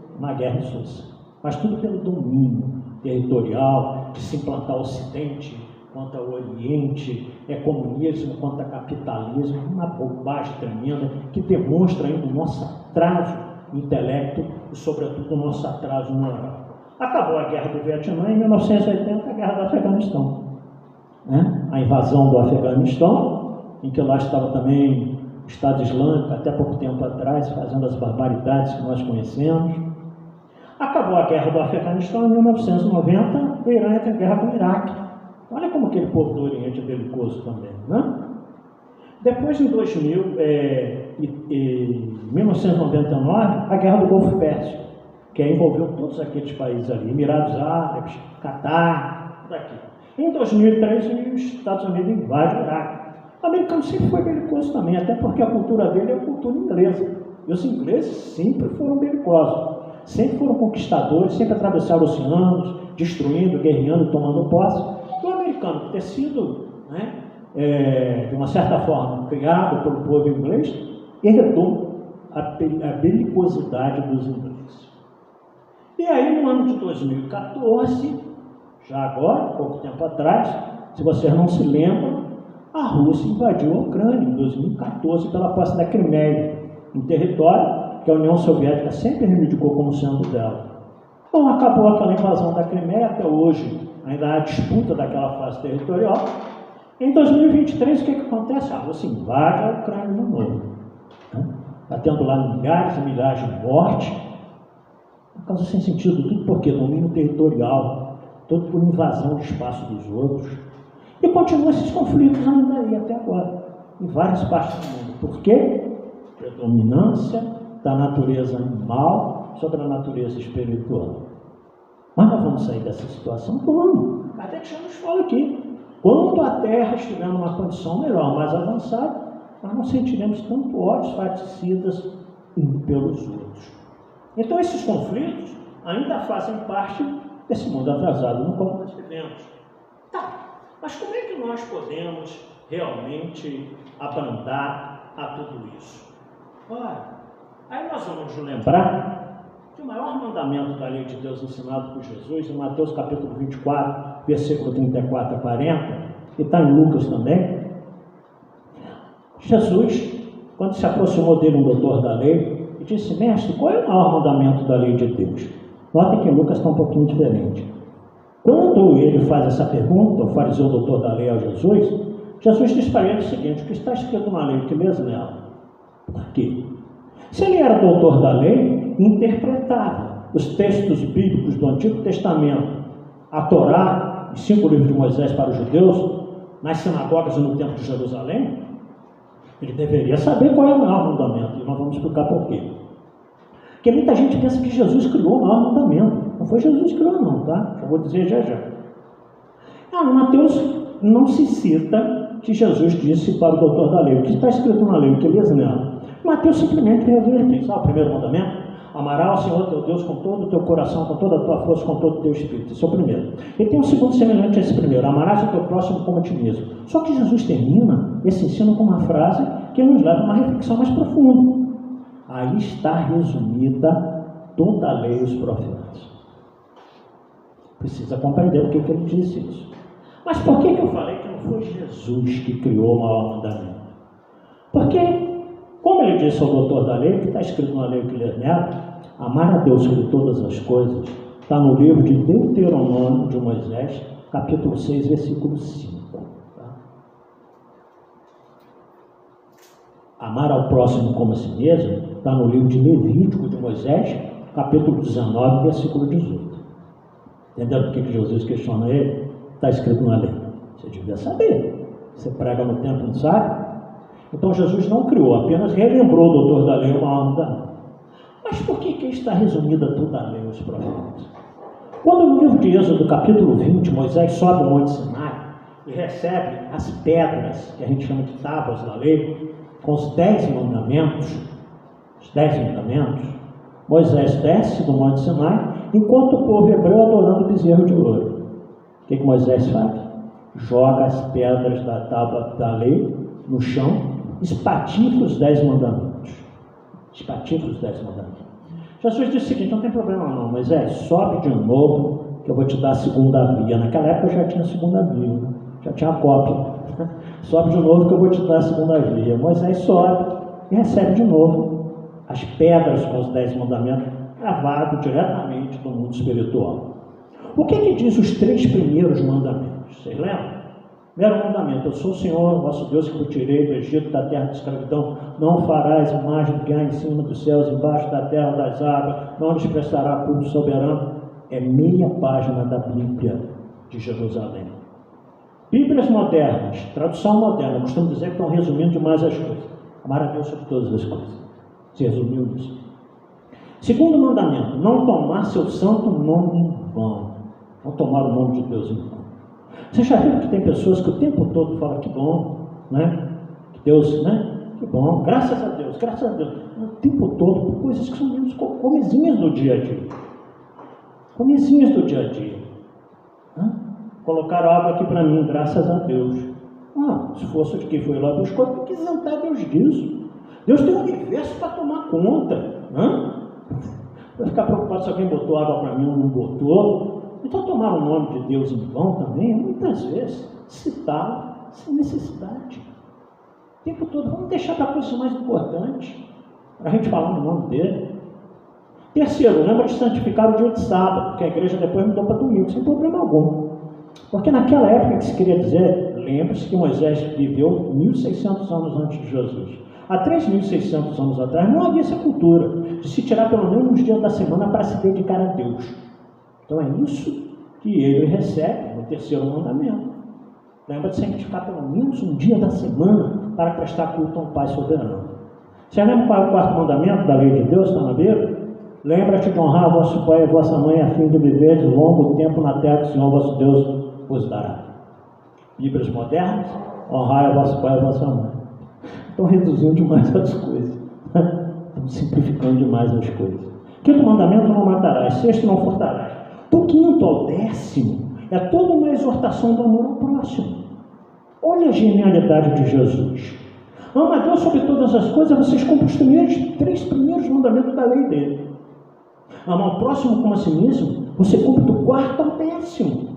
mas tudo pelo domínio territorial, de se implantar o Ocidente contra o Oriente, comunismo contra capitalismo, uma bobagem tremenda que demonstra ainda o nosso atraso intelecto e, sobretudo, o nosso atraso moral. Acabou a Guerra do Vietnã em 1980, a Guerra do Afeganistão. A invasão do Afeganistão, em que lá estava também o Estado Islâmico, até pouco tempo atrás, fazendo as barbaridades que nós conhecemos. Acabou a Guerra do Afeganistão em 1990, o Irã entra em guerra com o Iraque. Olha como aquele povo do Oriente é belicoso também, Depois, em 1999, a Guerra do Golfo Pérsico, que envolveu todos aqueles países ali, Emirados Árabes, Catar, tudo aqui. Em 2003, os Estados Unidos invadem o Iraque. O americano sempre foi belicoso também, até porque a cultura dele é a cultura inglesa. E os ingleses sempre foram belicosos, sempre foram conquistadores, sempre atravessaram oceanos, destruindo, guerreando, tomando posse. E o americano, por ter sido, de uma certa forma, criado pelo povo inglês, herdou a belicosidade dos ingleses. E aí, no ano de 2014, já agora, pouco tempo atrás, se vocês não se lembram, a Rússia invadiu a Ucrânia em 2014 pela posse da Crimeia, um território que a União Soviética sempre reivindicou como sendo dela. Então acabou aquela invasão da Crimeia, até hoje ainda há disputa daquela fase territorial. Em 2023, o que acontece? A Rússia invade a Ucrânia de novo. Está tendo lá milhares e milhares de mortes, por causa sem sentido, tudo porque domínio territorial, tudo por invasão do espaço dos outros. E continuam esses conflitos ainda aí até agora, em várias partes do mundo. Por quê? Predominância da natureza animal sobre a natureza espiritual. Mas nós vamos sair dessa situação quando? Até que já nos fala aqui. Quando a Terra estiver numa condição melhor, mais avançada, nós não sentiremos tanto ódios particidas uns pelos outros. Então esses conflitos ainda fazem parte desse mundo atrasado no qual nós vivemos. Tá. Mas como é que nós podemos realmente abrandar a tudo isso? Ora, aí nós vamos lembrar que o maior mandamento da lei de Deus ensinado por Jesus, em Mateus capítulo 24, versículo 34 a 40, e está em Lucas também. Jesus, quando se aproximou dele um doutor da lei, e disse: mestre, qual é o maior mandamento da lei de Deus? Notem que em Lucas está um pouquinho diferente. Quando ele faz essa pergunta, o fariseu doutor da lei ao Jesus, Jesus diz para ele o seguinte: o que está escrito na lei, o que lês nela? Por quê? Se ele era doutor da lei, interpretava os textos bíblicos do Antigo Testamento, a Torá, os 5 livros de Moisés para os judeus, nas sinagogas e no templo de Jerusalém, ele deveria saber qual é o maior mandamento, e nós vamos explicar por quê. Porque muita gente pensa que Jesus criou o maior mandamento. Não foi Jesus que criou, não, tá? Já vou dizer já. No Mateus não se cita que Jesus disse para o doutor da lei: o que está escrito na lei, o que lês nela? Mateus simplesmente diz: o primeiro mandamento, amarás ao Senhor teu Deus com todo o teu coração, com toda a tua força, com todo o teu espírito. Esse é o primeiro. E tem um segundo semelhante a esse primeiro: amarás o teu próximo como a ti mesmo. Só que Jesus termina esse ensino com uma frase que nos leva a uma reflexão mais profunda. Aí está resumida toda a lei e os profetas. Precisa compreender por que ele disse isso. Mas por que eu falei que não foi Jesus que criou o maior mandamento? Porque, como ele disse ao doutor da lei, que está escrito na lei que lê nela, amar a Deus sobre todas as coisas, está no livro de Deuteronômio de Moisés, capítulo 6, versículo 5. Amar ao próximo como a si mesmo, está no livro de Levítico de Moisés, capítulo 19, versículo 18. Entendeu por que Jesus questiona ele? Está escrito na lei. Você devia saber. Você prega no templo e não sabe? Então Jesus não criou, apenas relembrou o doutor da lei uma onda. Mas por que está resumida toda a lei e os profetas? Quando no livro de Êxodo, capítulo 20, Moisés sobe o Monte Sinai e recebe as pedras, que a gente chama de tábuas da lei, com os 10 mandamentos, Moisés desce do Monte Sinai, enquanto o povo hebreu adorando o bezerro de ouro. O que Moisés faz? Joga as pedras da tábua da lei no chão, espatifa os 10 mandamentos. Jesus disse o seguinte: não tem problema não, Moisés, sobe de novo, que eu vou te dar a segunda via. Naquela época já tinha a segunda via, já tinha a cópia. Sobe de novo que eu vou te dar a segunda via. Moisés sobe e recebe de novo as pedras com os 10 mandamentos, gravado diretamente no mundo espiritual. O que diz os 3 primeiros mandamentos? Vocês lembram? Primeiro mandamento: eu sou o Senhor, vosso Deus, que vos tirei do Egito, da terra de escravidão. Não farás imagem do que há em cima dos céus, embaixo da terra, das águas. Não lhes prestará culto soberano. É meia página da Bíblia de Jerusalém. Bíblias modernas, tradução moderna, costumo dizer que estão resumindo demais as coisas. Amar a Deus sobre todas as coisas. Se resumiu nisso. Segundo mandamento, não tomar seu santo nome em vão. Não tomar o nome de Deus em vão. Você já viu que tem pessoas que o tempo todo falam que bom, né? Que Deus, né? Que bom, graças a Deus, graças a Deus. O tempo todo, por coisas que são menos comezinhas do dia a dia. Comezinhas do dia a dia. Colocaram água aqui para mim, graças a Deus. Se fosse de quem foi lá buscou, tem que isentar Deus disso. Deus tem um universo para tomar conta. Vai ficar preocupado se alguém botou água para mim ou não botou. Então tomar o nome de Deus em vão também, muitas vezes, citar sem necessidade. O tempo todo, vamos deixar para a coisa mais importante, para a gente falar no nome dele. Terceiro, lembra de santificar o dia de sábado, porque a igreja depois mudou para domingo, sem problema algum. Porque naquela época que se queria dizer, lembre-se que Moisés viveu 1.600 anos antes de Jesus. Há 3.600 anos atrás não havia essa cultura de se tirar pelo menos uns dias da semana para se dedicar a Deus. Então é isso que ele recebe no terceiro mandamento. Lembra de santificar pelo menos um dia da semana para prestar culto a um Pai soberano. Você lembra qual é o quarto mandamento da lei de Deus? Está na Bíblia? Lembra-te de honrar vosso pai e vossa mãe a fim de viver de longo tempo na terra que o Senhor vosso Deus vos dará. Bíblias modernas, honrai a vosso pai e a vossa mãe. Estão reduzindo demais as coisas. Estão simplificando demais as coisas. Quinto mandamento, não matarás. Sexto, não furtarás. Do quinto ao décimo, é toda uma exortação do amor ao próximo. Olha a genialidade de Jesus. Ama a Deus sobre todas as coisas, vocês cumprem os três primeiros mandamentos da lei dele. Amar o próximo como a si mesmo, você cumpre do quarto ao décimo.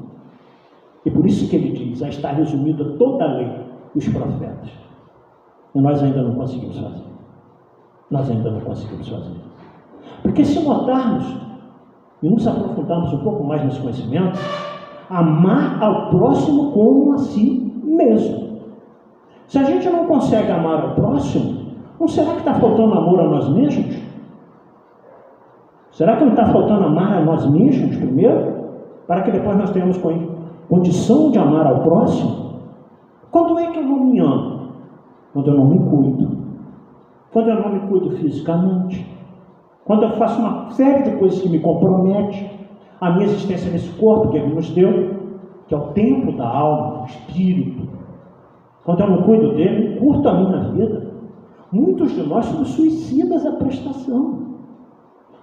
E por isso que ele diz, aí está resumida toda a lei e os profetas. E nós ainda não conseguimos fazer. Nós ainda não conseguimos fazer. Porque se notarmos e nos aprofundarmos um pouco mais nesse conhecimento, amar ao próximo como a si mesmo. Se a gente não consegue amar ao próximo, não será que está faltando amor a nós mesmos? Será que não está faltando amar a nós mesmos primeiro? Para que depois nós tenhamos condição de amar ao próximo? Quando é que eu não me amo? Quando eu não me cuido. Quando eu não me cuido fisicamente. Quando eu faço uma série de coisas que me comprometem a minha existência nesse corpo que Ele nos deu, que é o templo da alma, do espírito. Quando eu não cuido dele, curto a minha vida. Muitos de nós somos suicidas à prestação.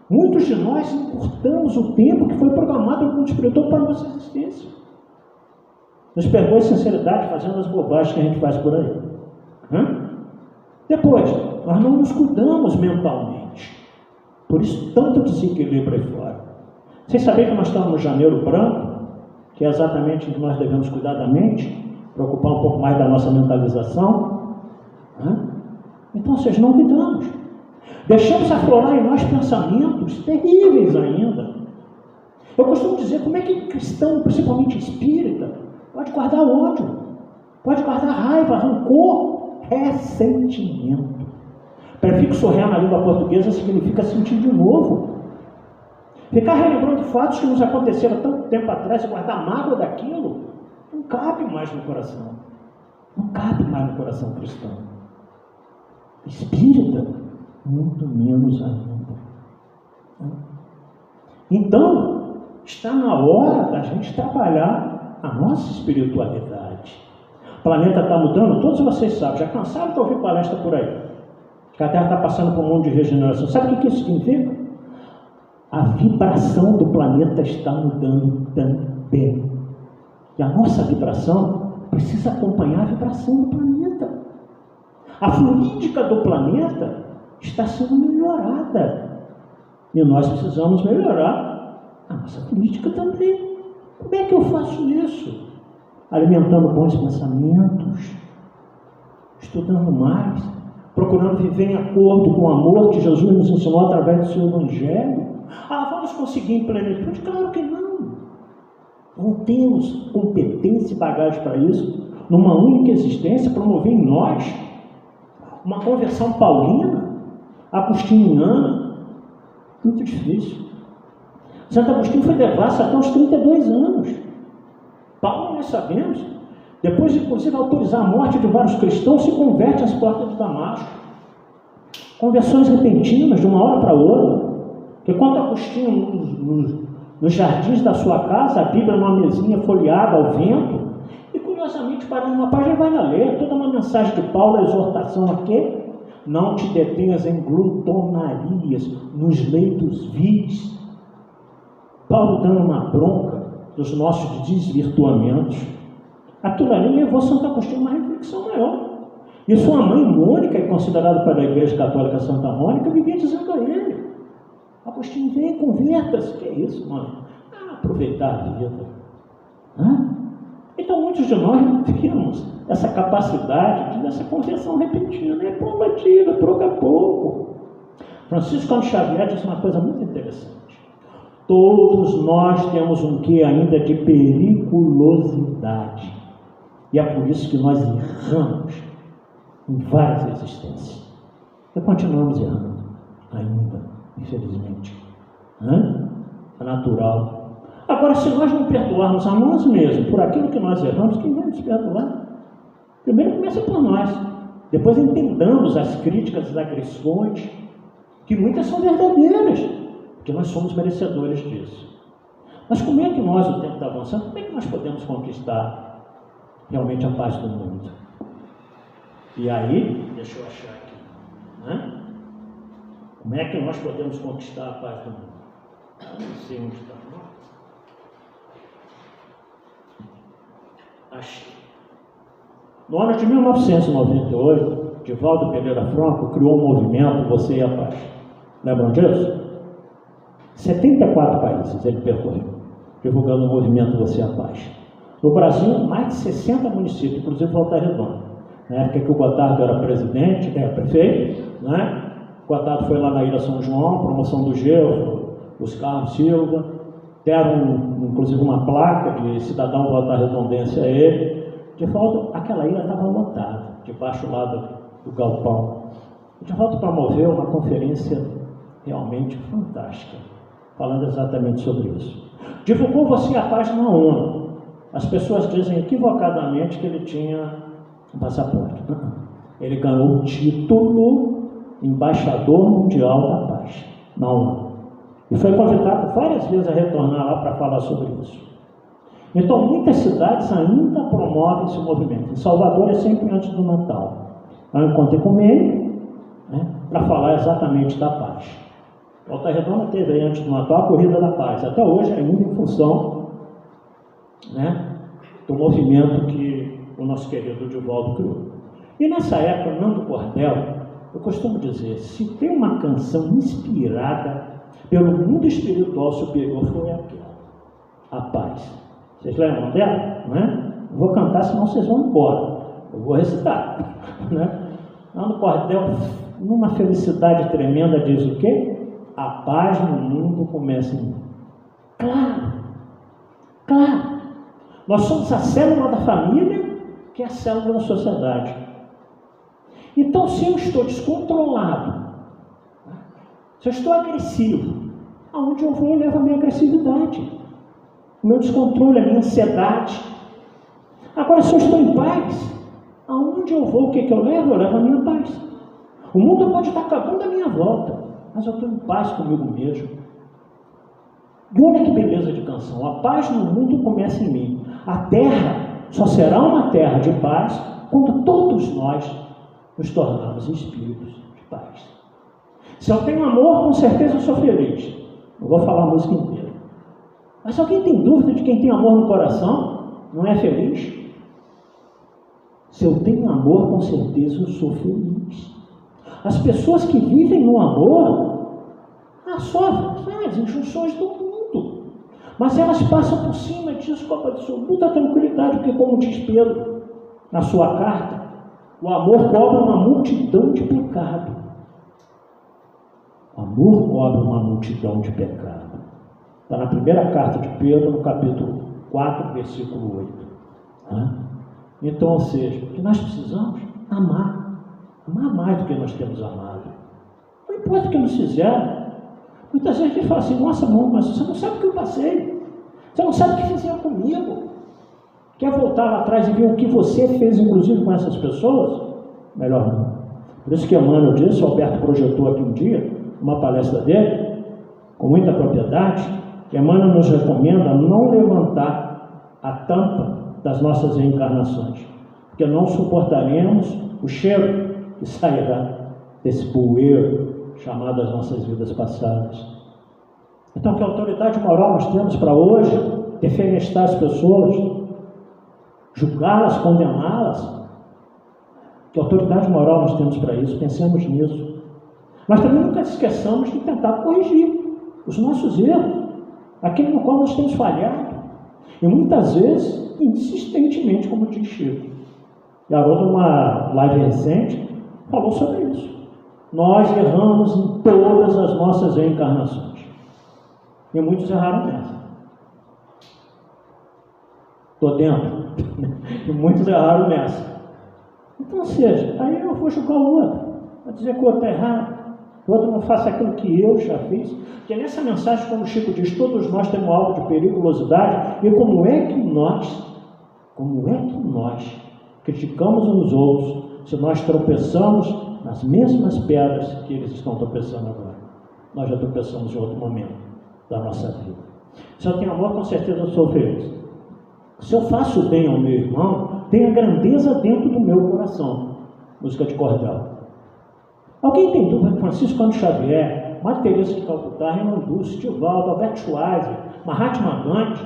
Muitos de nós encurtamos o tempo que foi programado como espiritual para a nossa existência. Nos perdoe a sinceridade fazendo as bobagens que a gente faz por aí. Depois, nós não nos cuidamos mentalmente. Por isso, tanto desequilíbrio aí fora. Vocês sabiam que nós estamos no janeiro branco, que é exatamente em que nós devemos cuidar da mente, preocupar um pouco mais da nossa mentalização? Então, vocês não cuidamos. Deixamos aflorar em nós pensamentos terríveis ainda. Eu costumo dizer, como é que cristão, principalmente espírita, pode guardar ódio, pode guardar raiva, rancor, ressentimento. Prefixo ré na língua portuguesa significa sentir de novo. Ficar relembrando fatos que nos aconteceram há tanto tempo atrás e guardar mágoa daquilo, não cabe mais no coração. Não cabe mais no coração cristão. Espírita, muito menos ainda. Então, está na hora da gente trabalhar a nossa espiritualidade. O planeta está mudando, todos vocês sabem, já cansaram de ouvir palestra por aí, que a Terra está passando por um mundo de regeneração. Sabe o que isso significa? A vibração do planeta está mudando também. E a nossa vibração precisa acompanhar a vibração do planeta. A fluídica do planeta está sendo melhorada. E nós precisamos melhorar a nossa fluídica também. Como é que eu faço isso? Alimentando bons pensamentos, estudando mais, procurando viver em acordo com o amor que Jesus nos ensinou através do seu Evangelho. Vamos conseguir em plenitude? Claro que não. Não temos competência e bagagem para isso. Numa única existência, promover em nós uma conversão paulina, agostiniana, muito difícil. Santo Agostinho foi devasso até os 32 anos. Paulo, nós sabemos, depois de inclusive autorizar a morte de vários cristãos, se converte às portas de Damasco. Conversões repentinas, de uma hora para outra. Porque quando Agostinho, nos jardins da sua casa, a Bíblia numa mesinha folheada ao vento, e curiosamente, parando uma página, vai lá ler toda uma mensagem de Paulo, a exortação a quê? Não te detenhas em glutonarias, nos leitos vis. Paulo dando uma bronca dos nossos desvirtuamentos. Aquilo ali levou Santo Agostinho a uma reflexão maior. E sua mãe Mônica, considerada pela Igreja Católica Santa Mônica, vivia dizendo a ele: Agostinho, vem, converta-se. Que é isso, mano? Aproveitar a vida. Então, muitos de nós não temos essa capacidade dessa conversão repentina. É pomba tira, troca pouco. Francisco Xavier diz uma coisa muito interessante. Todos nós temos um quê ainda de periculosidade. E é por isso que nós erramos em várias existências. E continuamos errando ainda, infelizmente. É natural. Agora, se nós não perdoarmos a nós mesmos por aquilo que nós erramos, quem vai nos perdoar? Primeiro começa por nós. Depois entendamos as críticas, as agressões, que muitas são verdadeiras, porque nós somos merecedores disso. Mas como é que nós, o tempo está avançando, como é que nós podemos conquistar realmente a paz do mundo? E aí, deixa eu achar aqui, como é que nós podemos conquistar a paz do mundo? Eu não sei onde está. Achei. No ano de 1998, Divaldo Pereira Franco criou um movimento Você e a Paz. Lembram disso? 74 países ele percorreu, divulgando o movimento Você e a Paz. No Brasil, mais de 60 municípios, inclusive Volta Redonda. Na época que o Gotardo era presidente, era prefeito, né? O Gotardo foi lá na Ilha São João, promoção do gelo, os Carlos Silva, deram inclusive uma placa de cidadão volta-redondense a ele. De volta, aquela ilha estava lotada, debaixo lá do galpão. De volta promoveu uma conferência realmente fantástica, falando exatamente sobre isso. Divulgou Você e a Paz na ONU. As pessoas dizem equivocadamente que ele tinha um passaporte. Ele ganhou o título Embaixador Mundial da Paz na ONU. E foi convidado várias vezes a retornar lá para falar sobre isso. Então, muitas cidades ainda promovem esse movimento. Em Salvador é sempre antes do Natal. Há um encontro ecumênico, para falar exatamente da paz. Volta Redonda teve aí antes do Natal a Corrida da Paz. Até hoje, ainda em função do movimento que o nosso querido Divaldo criou. E nessa época, Nando Cordel, eu costumo dizer, se tem uma canção inspirada pelo mundo espiritual superior, foi aquela, a paz. Vocês lembram dela? Não vou cantar, senão vocês vão embora. Eu vou recitar. Nando Cordel, numa felicidade tremenda, diz o quê? A paz no mundo começa em mim. Claro. Nós somos a célula da família, que é a célula da sociedade. Então, se eu estou descontrolado, se eu estou agressivo, aonde eu vou, eu levo a minha agressividade, o meu descontrole, a minha ansiedade. Agora, se eu estou em paz, aonde eu vou, o que eu levo? Eu levo a minha paz. O mundo pode estar acabando à minha volta, mas eu estou em paz comigo mesmo. E olha que beleza de canção. A paz no mundo começa em mim. A terra só será uma terra de paz quando todos nós nos tornarmos espíritos de paz. Se eu tenho amor, com certeza eu sou feliz. Não vou falar a música inteira. Mas alguém tem dúvida de quem tem amor no coração não é feliz? Se eu tenho amor, com certeza eu sou feliz. As pessoas que vivem no amor sofrem as injunções do mundo, mas elas passam por cima disso com absoluta tranquilidade, porque, como diz Pedro na sua carta, o amor cobra uma multidão de pecado. O amor cobra uma multidão de pecado. Está na primeira carta de Pedro, no capítulo 4, versículo 8. Então, ou seja, o que nós precisamos? Amar mais do que nós temos amado. Não importa o que nos fizeram. Muitas vezes a gente fala assim, nossa, irmão, mas você não sabe o que eu passei. Você não sabe o que fizeram comigo. Quer voltar lá atrás e ver o que você fez, inclusive, com essas pessoas? Melhor não. Por isso que Emmanuel disse, o Alberto projetou aqui um dia, uma palestra dele, com muita propriedade, Emmanuel nos recomenda não levantar a tampa das nossas reencarnações, porque não suportaremos o cheiro que sairá desse bueiro chamado as nossas vidas passadas. Então, que autoridade moral nós temos para hoje defenestar as pessoas, julgá-las, condená-las? Que autoridade moral nós temos para isso? Pensemos nisso. Mas também nunca esqueçamos de tentar corrigir os nossos erros, aquilo no qual nós temos falhado, e muitas vezes, insistentemente, como diz Chico. E a outra, uma live recente, falou sobre isso. Nós erramos em todas as nossas reencarnações. E muitos erraram nessa. Estou dentro. E muitos erraram nessa. Então, ou seja, aí eu vou julgar o outro, vou dizer que o outro está errado, que o outro não faça aquilo que eu já fiz. Porque nessa mensagem, como o Chico diz, todos nós temos algo de periculosidade. E como é que nós criticamos uns outros se nós tropeçamos nas mesmas pedras que eles estão tropeçando agora? Nós já tropeçamos em outro momento da nossa vida. Se eu tenho amor, com certeza eu sou feliz. Se eu faço bem ao meu irmão, tem a grandeza dentro do meu coração. Música de cordel. Alguém tem dúvida que Francisco Cândido Xavier, Madre Teresa de Calcutá, Renan Dulce, Divaldo, Albert Schweitzer, Mahatma Gandhi,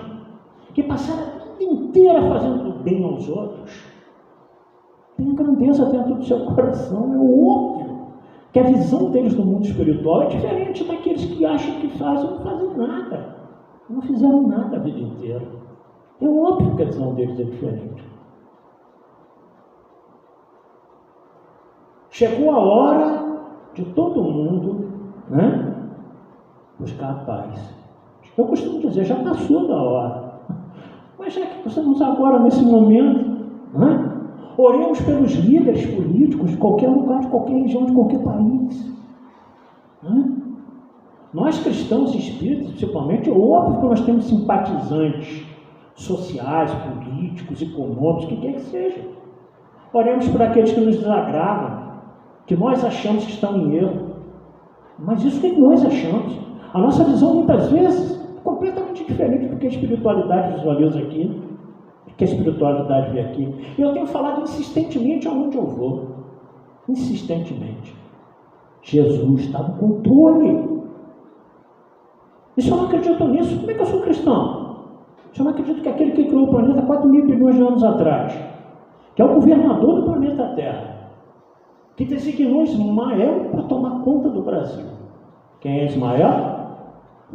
que passaram a vida inteira fazendo bem aos outros, tem a grandeza dentro do seu coração. É óbvio que a visão deles do mundo espiritual é diferente daqueles que acham que fazem ou não fazem nada. Não fizeram nada a vida inteira. É óbvio que a visão deles é diferente. Chegou a hora de todo mundo, né, buscar a paz. Eu costumo dizer, já passou da hora. Mas já que estamos agora nesse momento, né, oremos pelos líderes políticos de qualquer lugar, de qualquer região, de qualquer país. Né? Nós cristãos e espíritas, principalmente, é óbvio que nós temos simpatizantes sociais, políticos, econômicos, o que quer que seja. Oremos por aqueles que nos desagradam, que nós achamos que estão em erro. Mas isso que nós achamos. A nossa visão, muitas vezes, é completamente diferente do que a espiritualidade visualiza aqui, do que a espiritualidade vê aqui. E eu tenho falado insistentemente aonde eu vou. Insistentemente. Jesus está no controle. E se eu não acredito nisso, como é que eu sou cristão? Se eu não acredito que aquele que criou o planeta 4 mil bilhões de anos atrás, que é o governador do planeta Terra, que designou Ismael para tomar conta do Brasil. Quem é Ismael?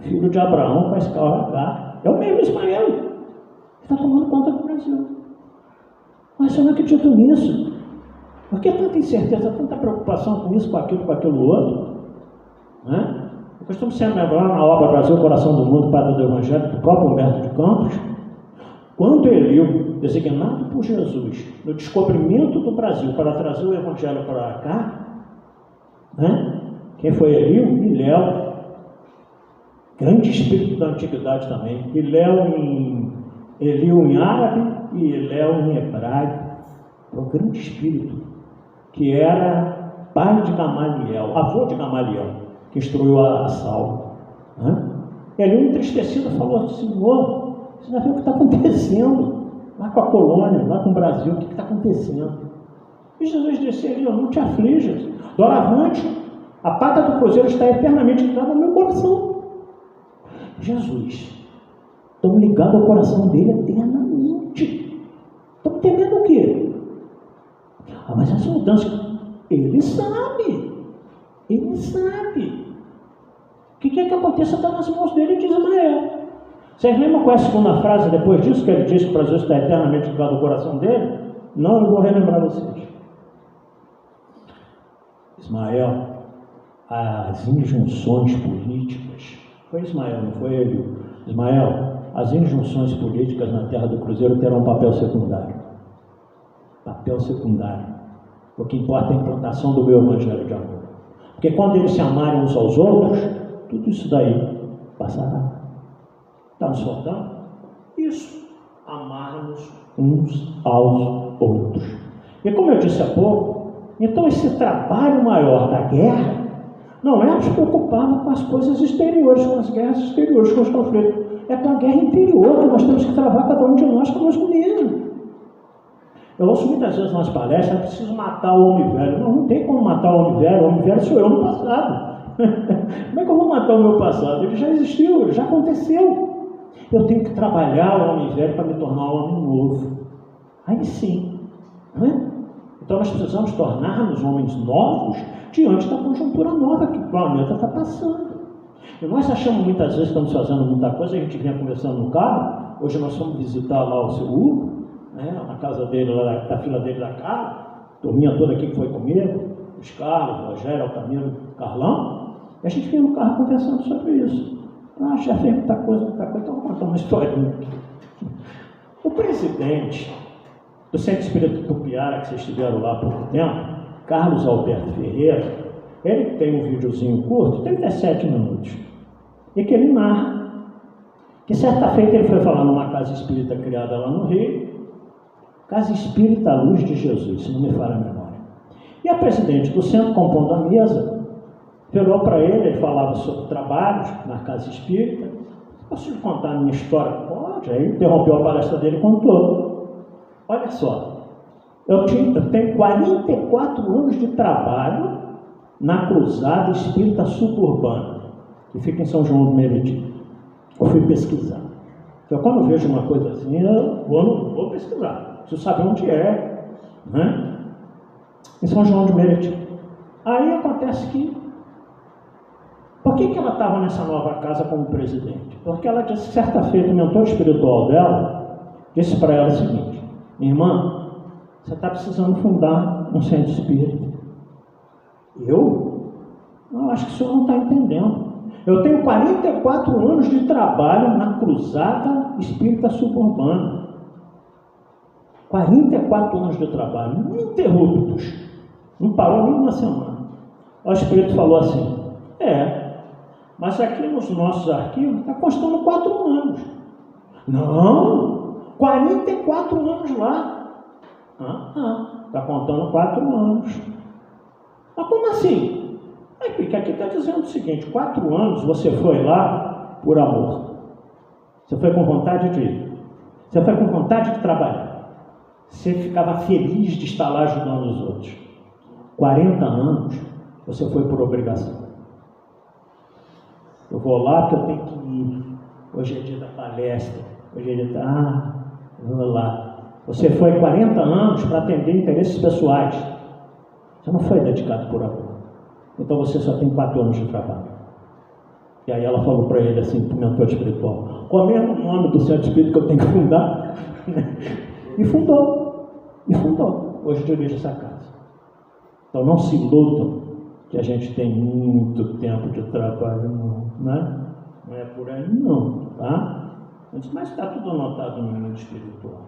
Filho de Abraão com a escala H. É o mesmo Ismael. Ele está tomando conta do Brasil. Mas eu não acredito nisso. Por que tanta incerteza, tanta preocupação com isso, com aquilo outro? Né? Eu costumo sempre lembrar na obra Brasil, Coração do Mundo, Padre do Evangelho, do próprio Humberto de Campos, quando Eliu, designado por Jesus, no descobrimento do Brasil para trazer o Evangelho para cá, né? Quem foi Eliu? Hilel, grande espírito da antiguidade também. Eliu em árabe e Hilel em hebraico, é um grande espírito, que era pai de Gamaliel, avô de Gamaliel, que instruiu a Saulo. Né? Eliu, entristecido, falou: Senhor, você já viu o que está acontecendo lá com a colônia, lá com o Brasil, o que está acontecendo? E Jesus disse: Eliu, não te aflijas, doravante, a pata do cruzeiro está eternamente ligada ao meu coração. Jesus, estamos ligados ao coração dele eternamente. Estamos temendo o quê? Mas essa mudança, ele sabe. Ele sabe. O que quer que aconteça está nas mãos dele, diz Ismael. Vocês lembram qual é a segunda frase depois disso, que ele diz que o Brasil está eternamente ligado ao coração dele? Não, eu vou relembrar vocês. Ismael, as injunções políticas, foi Ismael, não foi ele? Ismael, as injunções políticas na terra do Cruzeiro terão um papel secundário. Papel secundário. O que importa é a implantação do meu evangelho de amor. Porque quando eles se amarem uns aos outros, tudo isso daí passará. Está nos faltando? Isso. Amarmos uns aos outros. E como eu disse há pouco, então esse trabalho maior da guerra não é se preocupar com as coisas exteriores, com as guerras exteriores, com os conflitos. É com a guerra interior que nós temos que travar cada um de nós conosco mesmo. Eu ouço muitas vezes nas palestras, é preciso matar o homem velho. Não, não tem como matar o homem velho sou eu no passado. Como é que eu vou matar o meu passado? Ele já existiu, ele já aconteceu. Eu tenho que trabalhar o homem velho para me tornar um homem novo. Aí sim, não é? Então nós precisamos tornar-nos homens novos diante da conjuntura nova que o planeta está passando. E nós achamos muitas vezes que estamos fazendo muita coisa, a gente vinha conversando no carro, hoje nós fomos visitar lá o seu Hugo, né, na casa dele, lá da filha dele da casa, a turminha toda aqui que foi comigo, os Carlos, o Rogério, Altamiro, Carlão, e a gente vinha no carro conversando sobre isso. Ah, já fez muita coisa, então vou contar uma historinha aqui. O presidente do Centro Espírita Tupiara, que vocês estiveram lá há pouco tempo, Carlos Alberto Ferreira, ele tem um videozinho curto, 37 minutos, e que ele narra que certa feita ele foi falar numa casa espírita criada lá no Rio, Casa Espírita Luz de Jesus, se não me falha a memória. E a presidente do centro, compondo a mesa, virou para ele falava sobre trabalhos na Casa Espírita. Posso lhe contar a minha história? Pode. Aí interrompeu a palestra dele e contou. Olha só, eu tenho 44 anos de trabalho na Cruzada Espírita Suburbana, que fica em São João do Meriti. Eu fui pesquisar. Então, quando eu vejo uma coisa assim, eu vou pesquisar. Preciso saber onde é, né? Em São João do Meriti. Aí acontece que... Por que ela estava nessa nova casa como presidente? Porque ela disse, certa feita, o mentor espiritual dela disse para ela o seguinte: minha irmã, você está precisando fundar um centro espírita. Eu? Não, acho que o senhor não está entendendo. Eu tenho 44 anos de trabalho na Cruzada Espírita Suburbana. 44 anos de trabalho, ininterruptos. Não parou nem uma semana. O espírito falou assim: mas aqui nos nossos arquivos está constando 4 anos. Não, 44 anos lá. Está contando 4 anos. Mas como assim? Porque aqui está dizendo o seguinte: 4 anos você foi lá por amor. Você foi com vontade de ir. Você foi com vontade de trabalhar. Você ficava feliz de estar lá ajudando os outros. 40 anos você foi por obrigação. Eu vou lá porque eu tenho que ir. Hoje é dia da palestra. Hoje é dia da... eu vou lá. Você foi 40 anos para atender interesses pessoais. Você não foi dedicado por amor. Então você só tem 4 anos de trabalho. E aí ela falou para ele assim, para o mentor espiritual: qual é o nome do centro espírita que eu tenho que fundar? E fundou. Hoje dirige essa casa. Então não se iludam que a gente tem muito tempo de trabalho, não, né? Não é por aí não, tá? Mas está tudo anotado no mundo espiritual.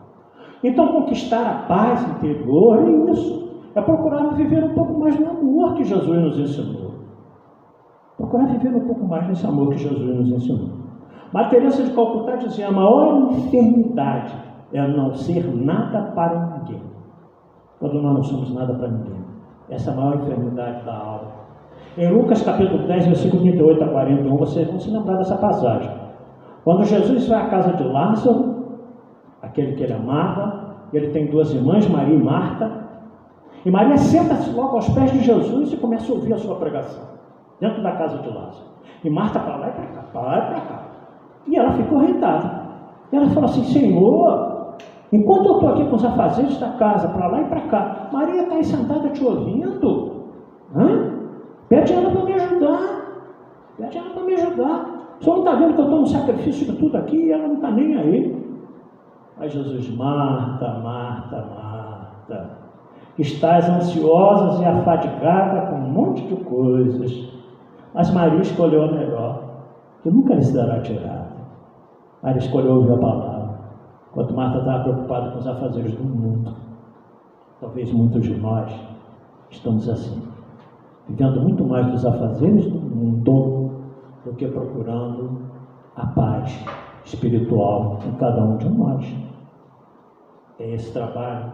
Então conquistar a paz interior é isso. É procurar viver um pouco mais no amor que Jesus nos ensinou. Procurar viver um pouco mais nesse amor que Jesus nos ensinou. Madre Teresa de Calcutá dizia: a maior enfermidade é não ser nada para ninguém. Quando nós não somos nada para ninguém. Essa é a maior enfermidade da alma. Em Lucas capítulo 10, versículo 38 a 41, vocês vão se lembrar dessa passagem. Quando Jesus vai à casa de Lázaro, aquele que ele amava, ele tem 2 irmãs, Maria e Marta, e Maria senta-se logo aos pés de Jesus e começa a ouvir a sua pregação, dentro da casa de Lázaro. E Marta para lá e para cá, para lá e para cá. E ela ficou irritada. E ela falou assim: Senhor, enquanto eu estou aqui com os afazeres da casa, para lá e para cá, Maria está aí sentada te ouvindo. Pede ela para me ajudar. Pede ela para me ajudar. O senhor não está vendo que eu estou no sacrifício de tudo aqui e ela não está nem aí. Aí Jesus: Marta, Marta, Marta, estás ansiosa e afadigada com um monte de coisas, mas Maria escolheu a melhor, que nunca lhe será tirada. Maria escolheu ouvir a palavra, enquanto Marta estava preocupada com os afazeres do mundo. Talvez muitos de nós estamos assim, vivendo muito mais dos afazeres do mundo do que procurando a paz espiritual em cada um de nós. É esse trabalho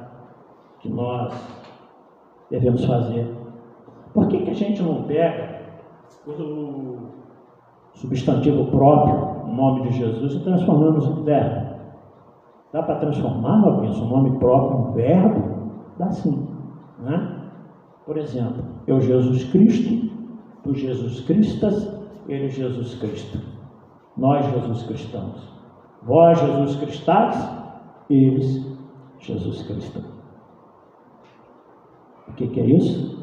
que nós devemos fazer. Por que a gente não pega O substantivo próprio, o nome de Jesus, e transformamos em verbo. Dá para transformar, Robinson, o nome próprio em verbo? Dá sim, né? Por exemplo, eu Jesus Cristo, tu Jesus Cristas, ele Jesus Cristo. Nós Jesus cristãos. Vós Jesus Cristais, eles Jesus Cristo. O que é isso?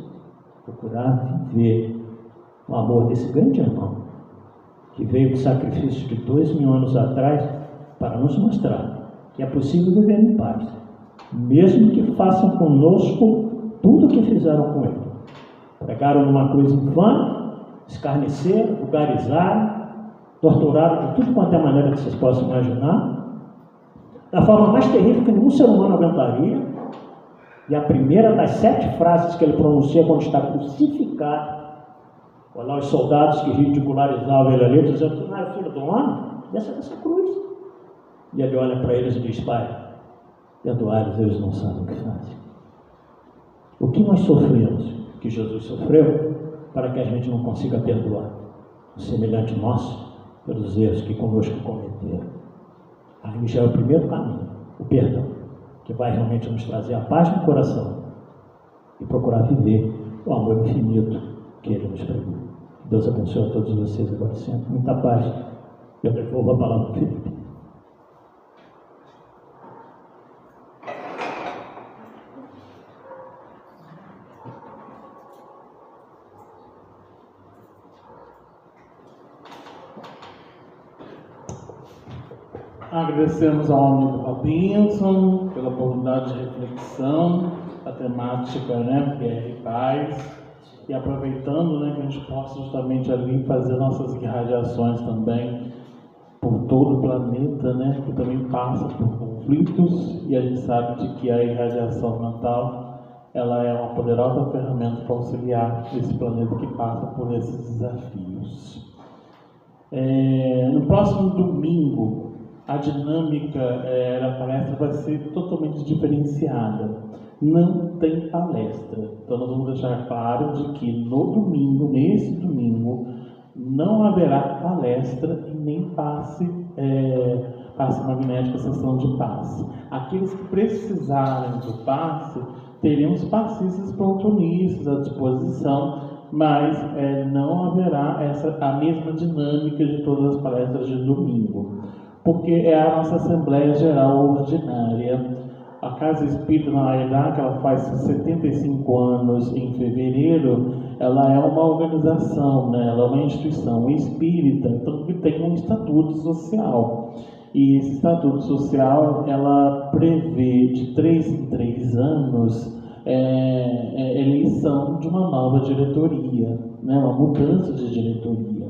Procurar viver o amor desse grande irmão, que veio do sacrifício de 2000 anos atrás para nos mostrar que é possível viver em paz, mesmo que façam conosco tudo o que fizeram com ele. Pregaram numa cruz infame, escarneceram, vulgarizaram, torturaram de tudo quanto é maneira que vocês possam imaginar, da forma mais terrível que nenhum ser humano aguentaria. E a primeira das 7 frases que ele pronuncia quando está crucificado, olha os soldados que ridicularizavam ele ali, dizendo: tu não é filho do homem? Desça dessa cruz. E ele olha para eles e diz: Pai, perdoai-os, eles não sabem o que fazem. O que nós sofremos, que Jesus sofreu, para que a gente não consiga perdoar o semelhante nosso pelos erros que conosco cometeram. Ali já é o primeiro caminho, o perdão, que vai realmente nos trazer a paz no coração e procurar viver o amor infinito que ele nos pregou. Deus abençoe a todos vocês agora sempre. Muita paz. Eu devolvo a palavra para o Felipe. Agradecemos ao amigo Robinson pela oportunidade de reflexão, a temática, né, guerra e paz, e aproveitando, né, que a gente possa justamente ali fazer nossas irradiações também por todo o planeta, né, que também passa por conflitos, e a gente sabe de que a irradiação mental, ela é uma poderosa ferramenta para auxiliar esse planeta que passa por esses desafios. No próximo domingo, a dinâmica da palestra vai ser totalmente diferenciada. Não tem palestra. Então nós vamos deixar claro de que no domingo, nesse domingo, não haverá palestra e nem passe magnético, sessão de passe. Aqueles que precisarem do passe, teremos passistas plantonistas à disposição, mas não haverá a mesma dinâmica de todas as palestras de domingo, porque é a nossa Assembleia Geral Ordinária. A Casa Espírita, na realidade, ela faz 75 anos em fevereiro, ela é uma organização, né? Ela é uma instituição espírita, então que tem um estatuto social. E esse estatuto social, ela prevê de 3 em 3 anos eleição de uma nova diretoria, né? Uma mudança de diretoria.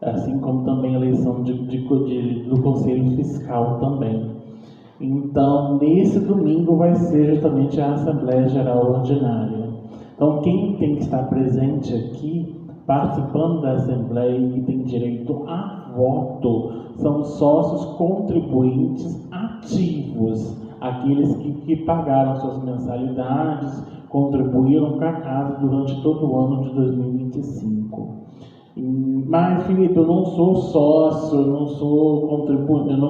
Assim como também a eleição do Conselho Fiscal também. Então, nesse domingo vai ser justamente a Assembleia Geral Ordinária. Então, quem tem que estar presente aqui, participando da Assembleia e tem direito a voto, são sócios contribuintes ativos, aqueles que pagaram suas mensalidades, contribuíram com a casa durante todo o ano de 2025. Mas, Felipe, eu não sou sócio, eu não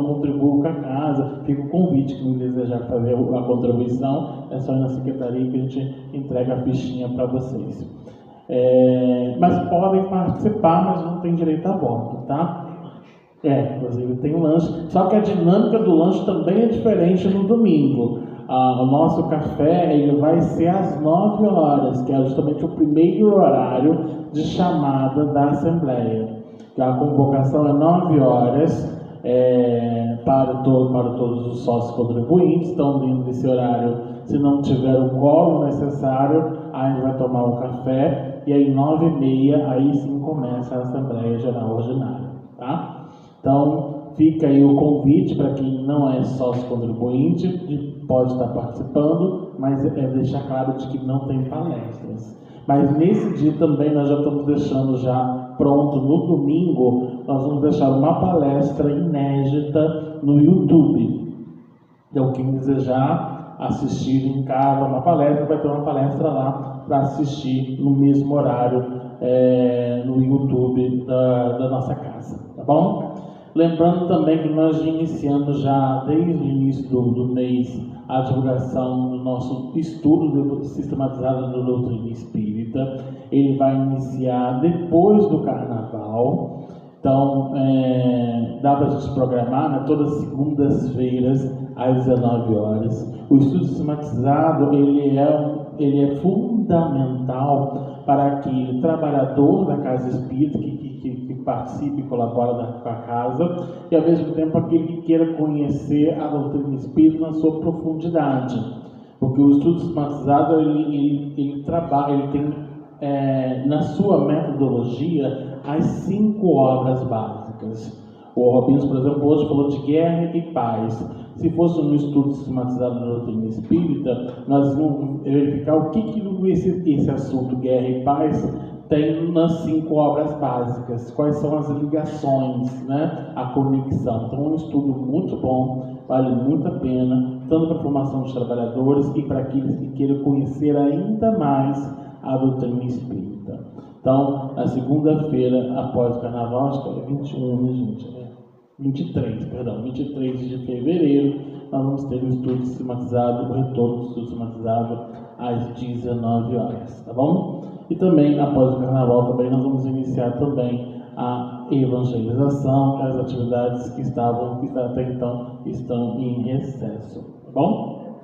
contribuo com a casa. Fica o convite, que me desejar fazer a contribuição, é só ir na secretaria que a gente entrega a fichinha para vocês. Mas podem participar, mas não tem direito a voto, tá? Inclusive tem um lanche, só que a dinâmica do lanche também é diferente no domingo. O nosso café ele vai ser às 9 horas, que é justamente o primeiro horário de chamada da Assembleia. A convocação é 9 horas para todos os sócios contribuintes. Estão vindo nesse horário, se não tiver o colo necessário, aí a gente vai tomar um café, e aí 9h30, aí sim começa a Assembleia Geral Ordinária, tá? Então, fica aí o convite para quem não é sócio contribuinte, pode estar participando, mas deixar claro de que não tem palestras. Mas nesse dia também nós já estamos deixando já pronto, no domingo, nós vamos deixar uma palestra inédita no YouTube. Então, quem desejar assistir em casa uma palestra, vai ter uma palestra lá para assistir no mesmo horário no YouTube da nossa casa, tá bom? Lembrando também que nós iniciamos já desde o início do mês a divulgação do nosso estudo sistematizado da doutrina espírita. Ele vai iniciar depois do Carnaval, então dá para a gente programar, né, todas as segundas-feiras às 19 horas. O estudo sistematizado ele é fundamental para aquele trabalhador da casa espírita que participe e colabora com a casa, e ao mesmo tempo aquele que queira conhecer a doutrina espírita na sua profundidade, porque o estudo sistematizado ele tem na sua metodologia as 5 obras básicas. O Robinson, por exemplo, hoje falou de guerra e paz. Se fosse um estudo sistematizado da doutrina espírita, nós vamos verificar o que esse assunto, guerra e paz, tem nas 5 obras básicas, quais são as ligações, né? A conexão. Então, é um estudo muito bom, vale muito a pena, tanto para a formação dos trabalhadores e para aqueles que queiram conhecer ainda mais a doutrina espírita. Então, na segunda-feira, após o Carnaval, acho que é 21, né, gente? 23 de fevereiro, nós vamos ter o estudo sistematizado, o retorno do estudo sistematizado às 19 horas, tá bom? E também, após o Carnaval, também nós vamos iniciar também a evangelização, as atividades que até então estão em recesso, tá bom?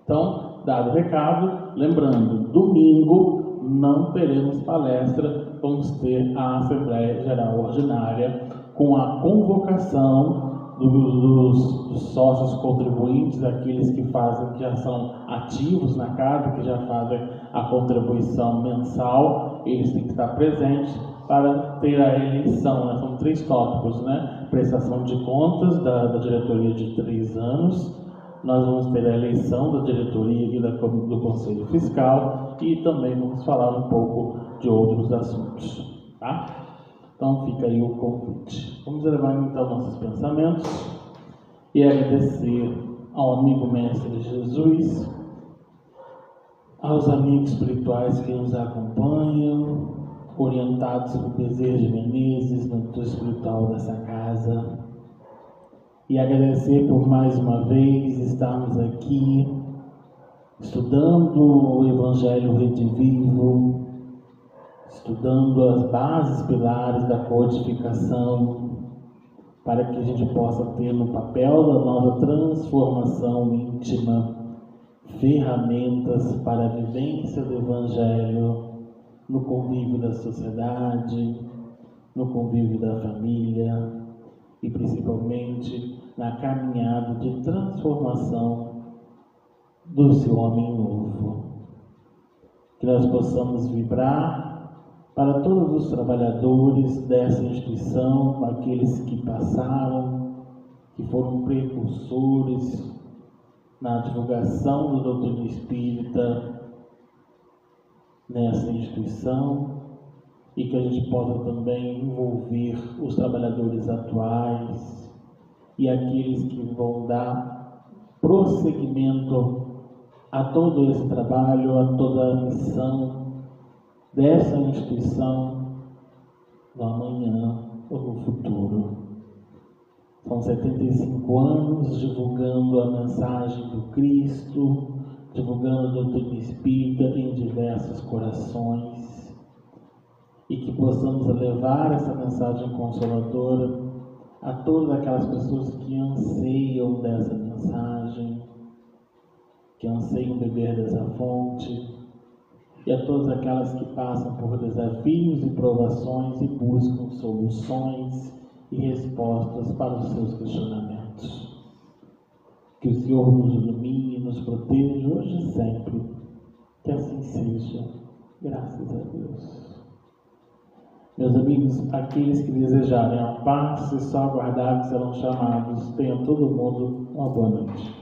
Então, dado o recado, lembrando, domingo não teremos palestra, vamos ter a Assembleia Geral Ordinária com a convocação dos sócios contribuintes, aqueles que já são ativos na casa, que já fazem a contribuição mensal, eles têm que estar presentes para ter a eleição, né? São 3 tópicos, né? Prestação de contas da diretoria de 3 anos, nós vamos ter a eleição da diretoria e do Conselho Fiscal e também vamos falar um pouco de outros assuntos, tá? Então fica aí o convite. Vamos elevar então nossos pensamentos e agradecer ao amigo Mestre Jesus, aos amigos espirituais que nos acompanham, orientados por Bezerra de Menezes, mentor espiritual dessa casa, e agradecer por mais uma vez estarmos aqui estudando o Evangelho Redivivo, estudando as bases pilares da codificação, para que a gente possa ter no papel da nossa transformação íntima ferramentas para a vivência do Evangelho no convívio da sociedade, no convívio da família e principalmente na caminhada de transformação do seu homem novo. Que nós possamos vibrar para todos os trabalhadores dessa instituição, aqueles que passaram, que foram precursores na divulgação da doutrina espírita nessa instituição, e que a gente possa também envolver os trabalhadores atuais e aqueles que vão dar prosseguimento a todo esse trabalho, a toda a missão dessa instituição no amanhã ou no futuro. São 75 anos divulgando a mensagem do Cristo, divulgando a doutrina espírita em diversos corações, e que possamos levar essa mensagem consoladora a todas aquelas pessoas que anseiam dessa mensagem, que anseiam beber dessa fonte, e a todas aquelas que passam por desafios e provações e buscam soluções e respostas para os seus questionamentos. Que o Senhor nos ilumine e nos proteja hoje e sempre. Que assim seja. Graças a Deus. Meus amigos, aqueles que desejarem a paz, se só aguardar que serão chamados. Tenham todo mundo uma boa noite.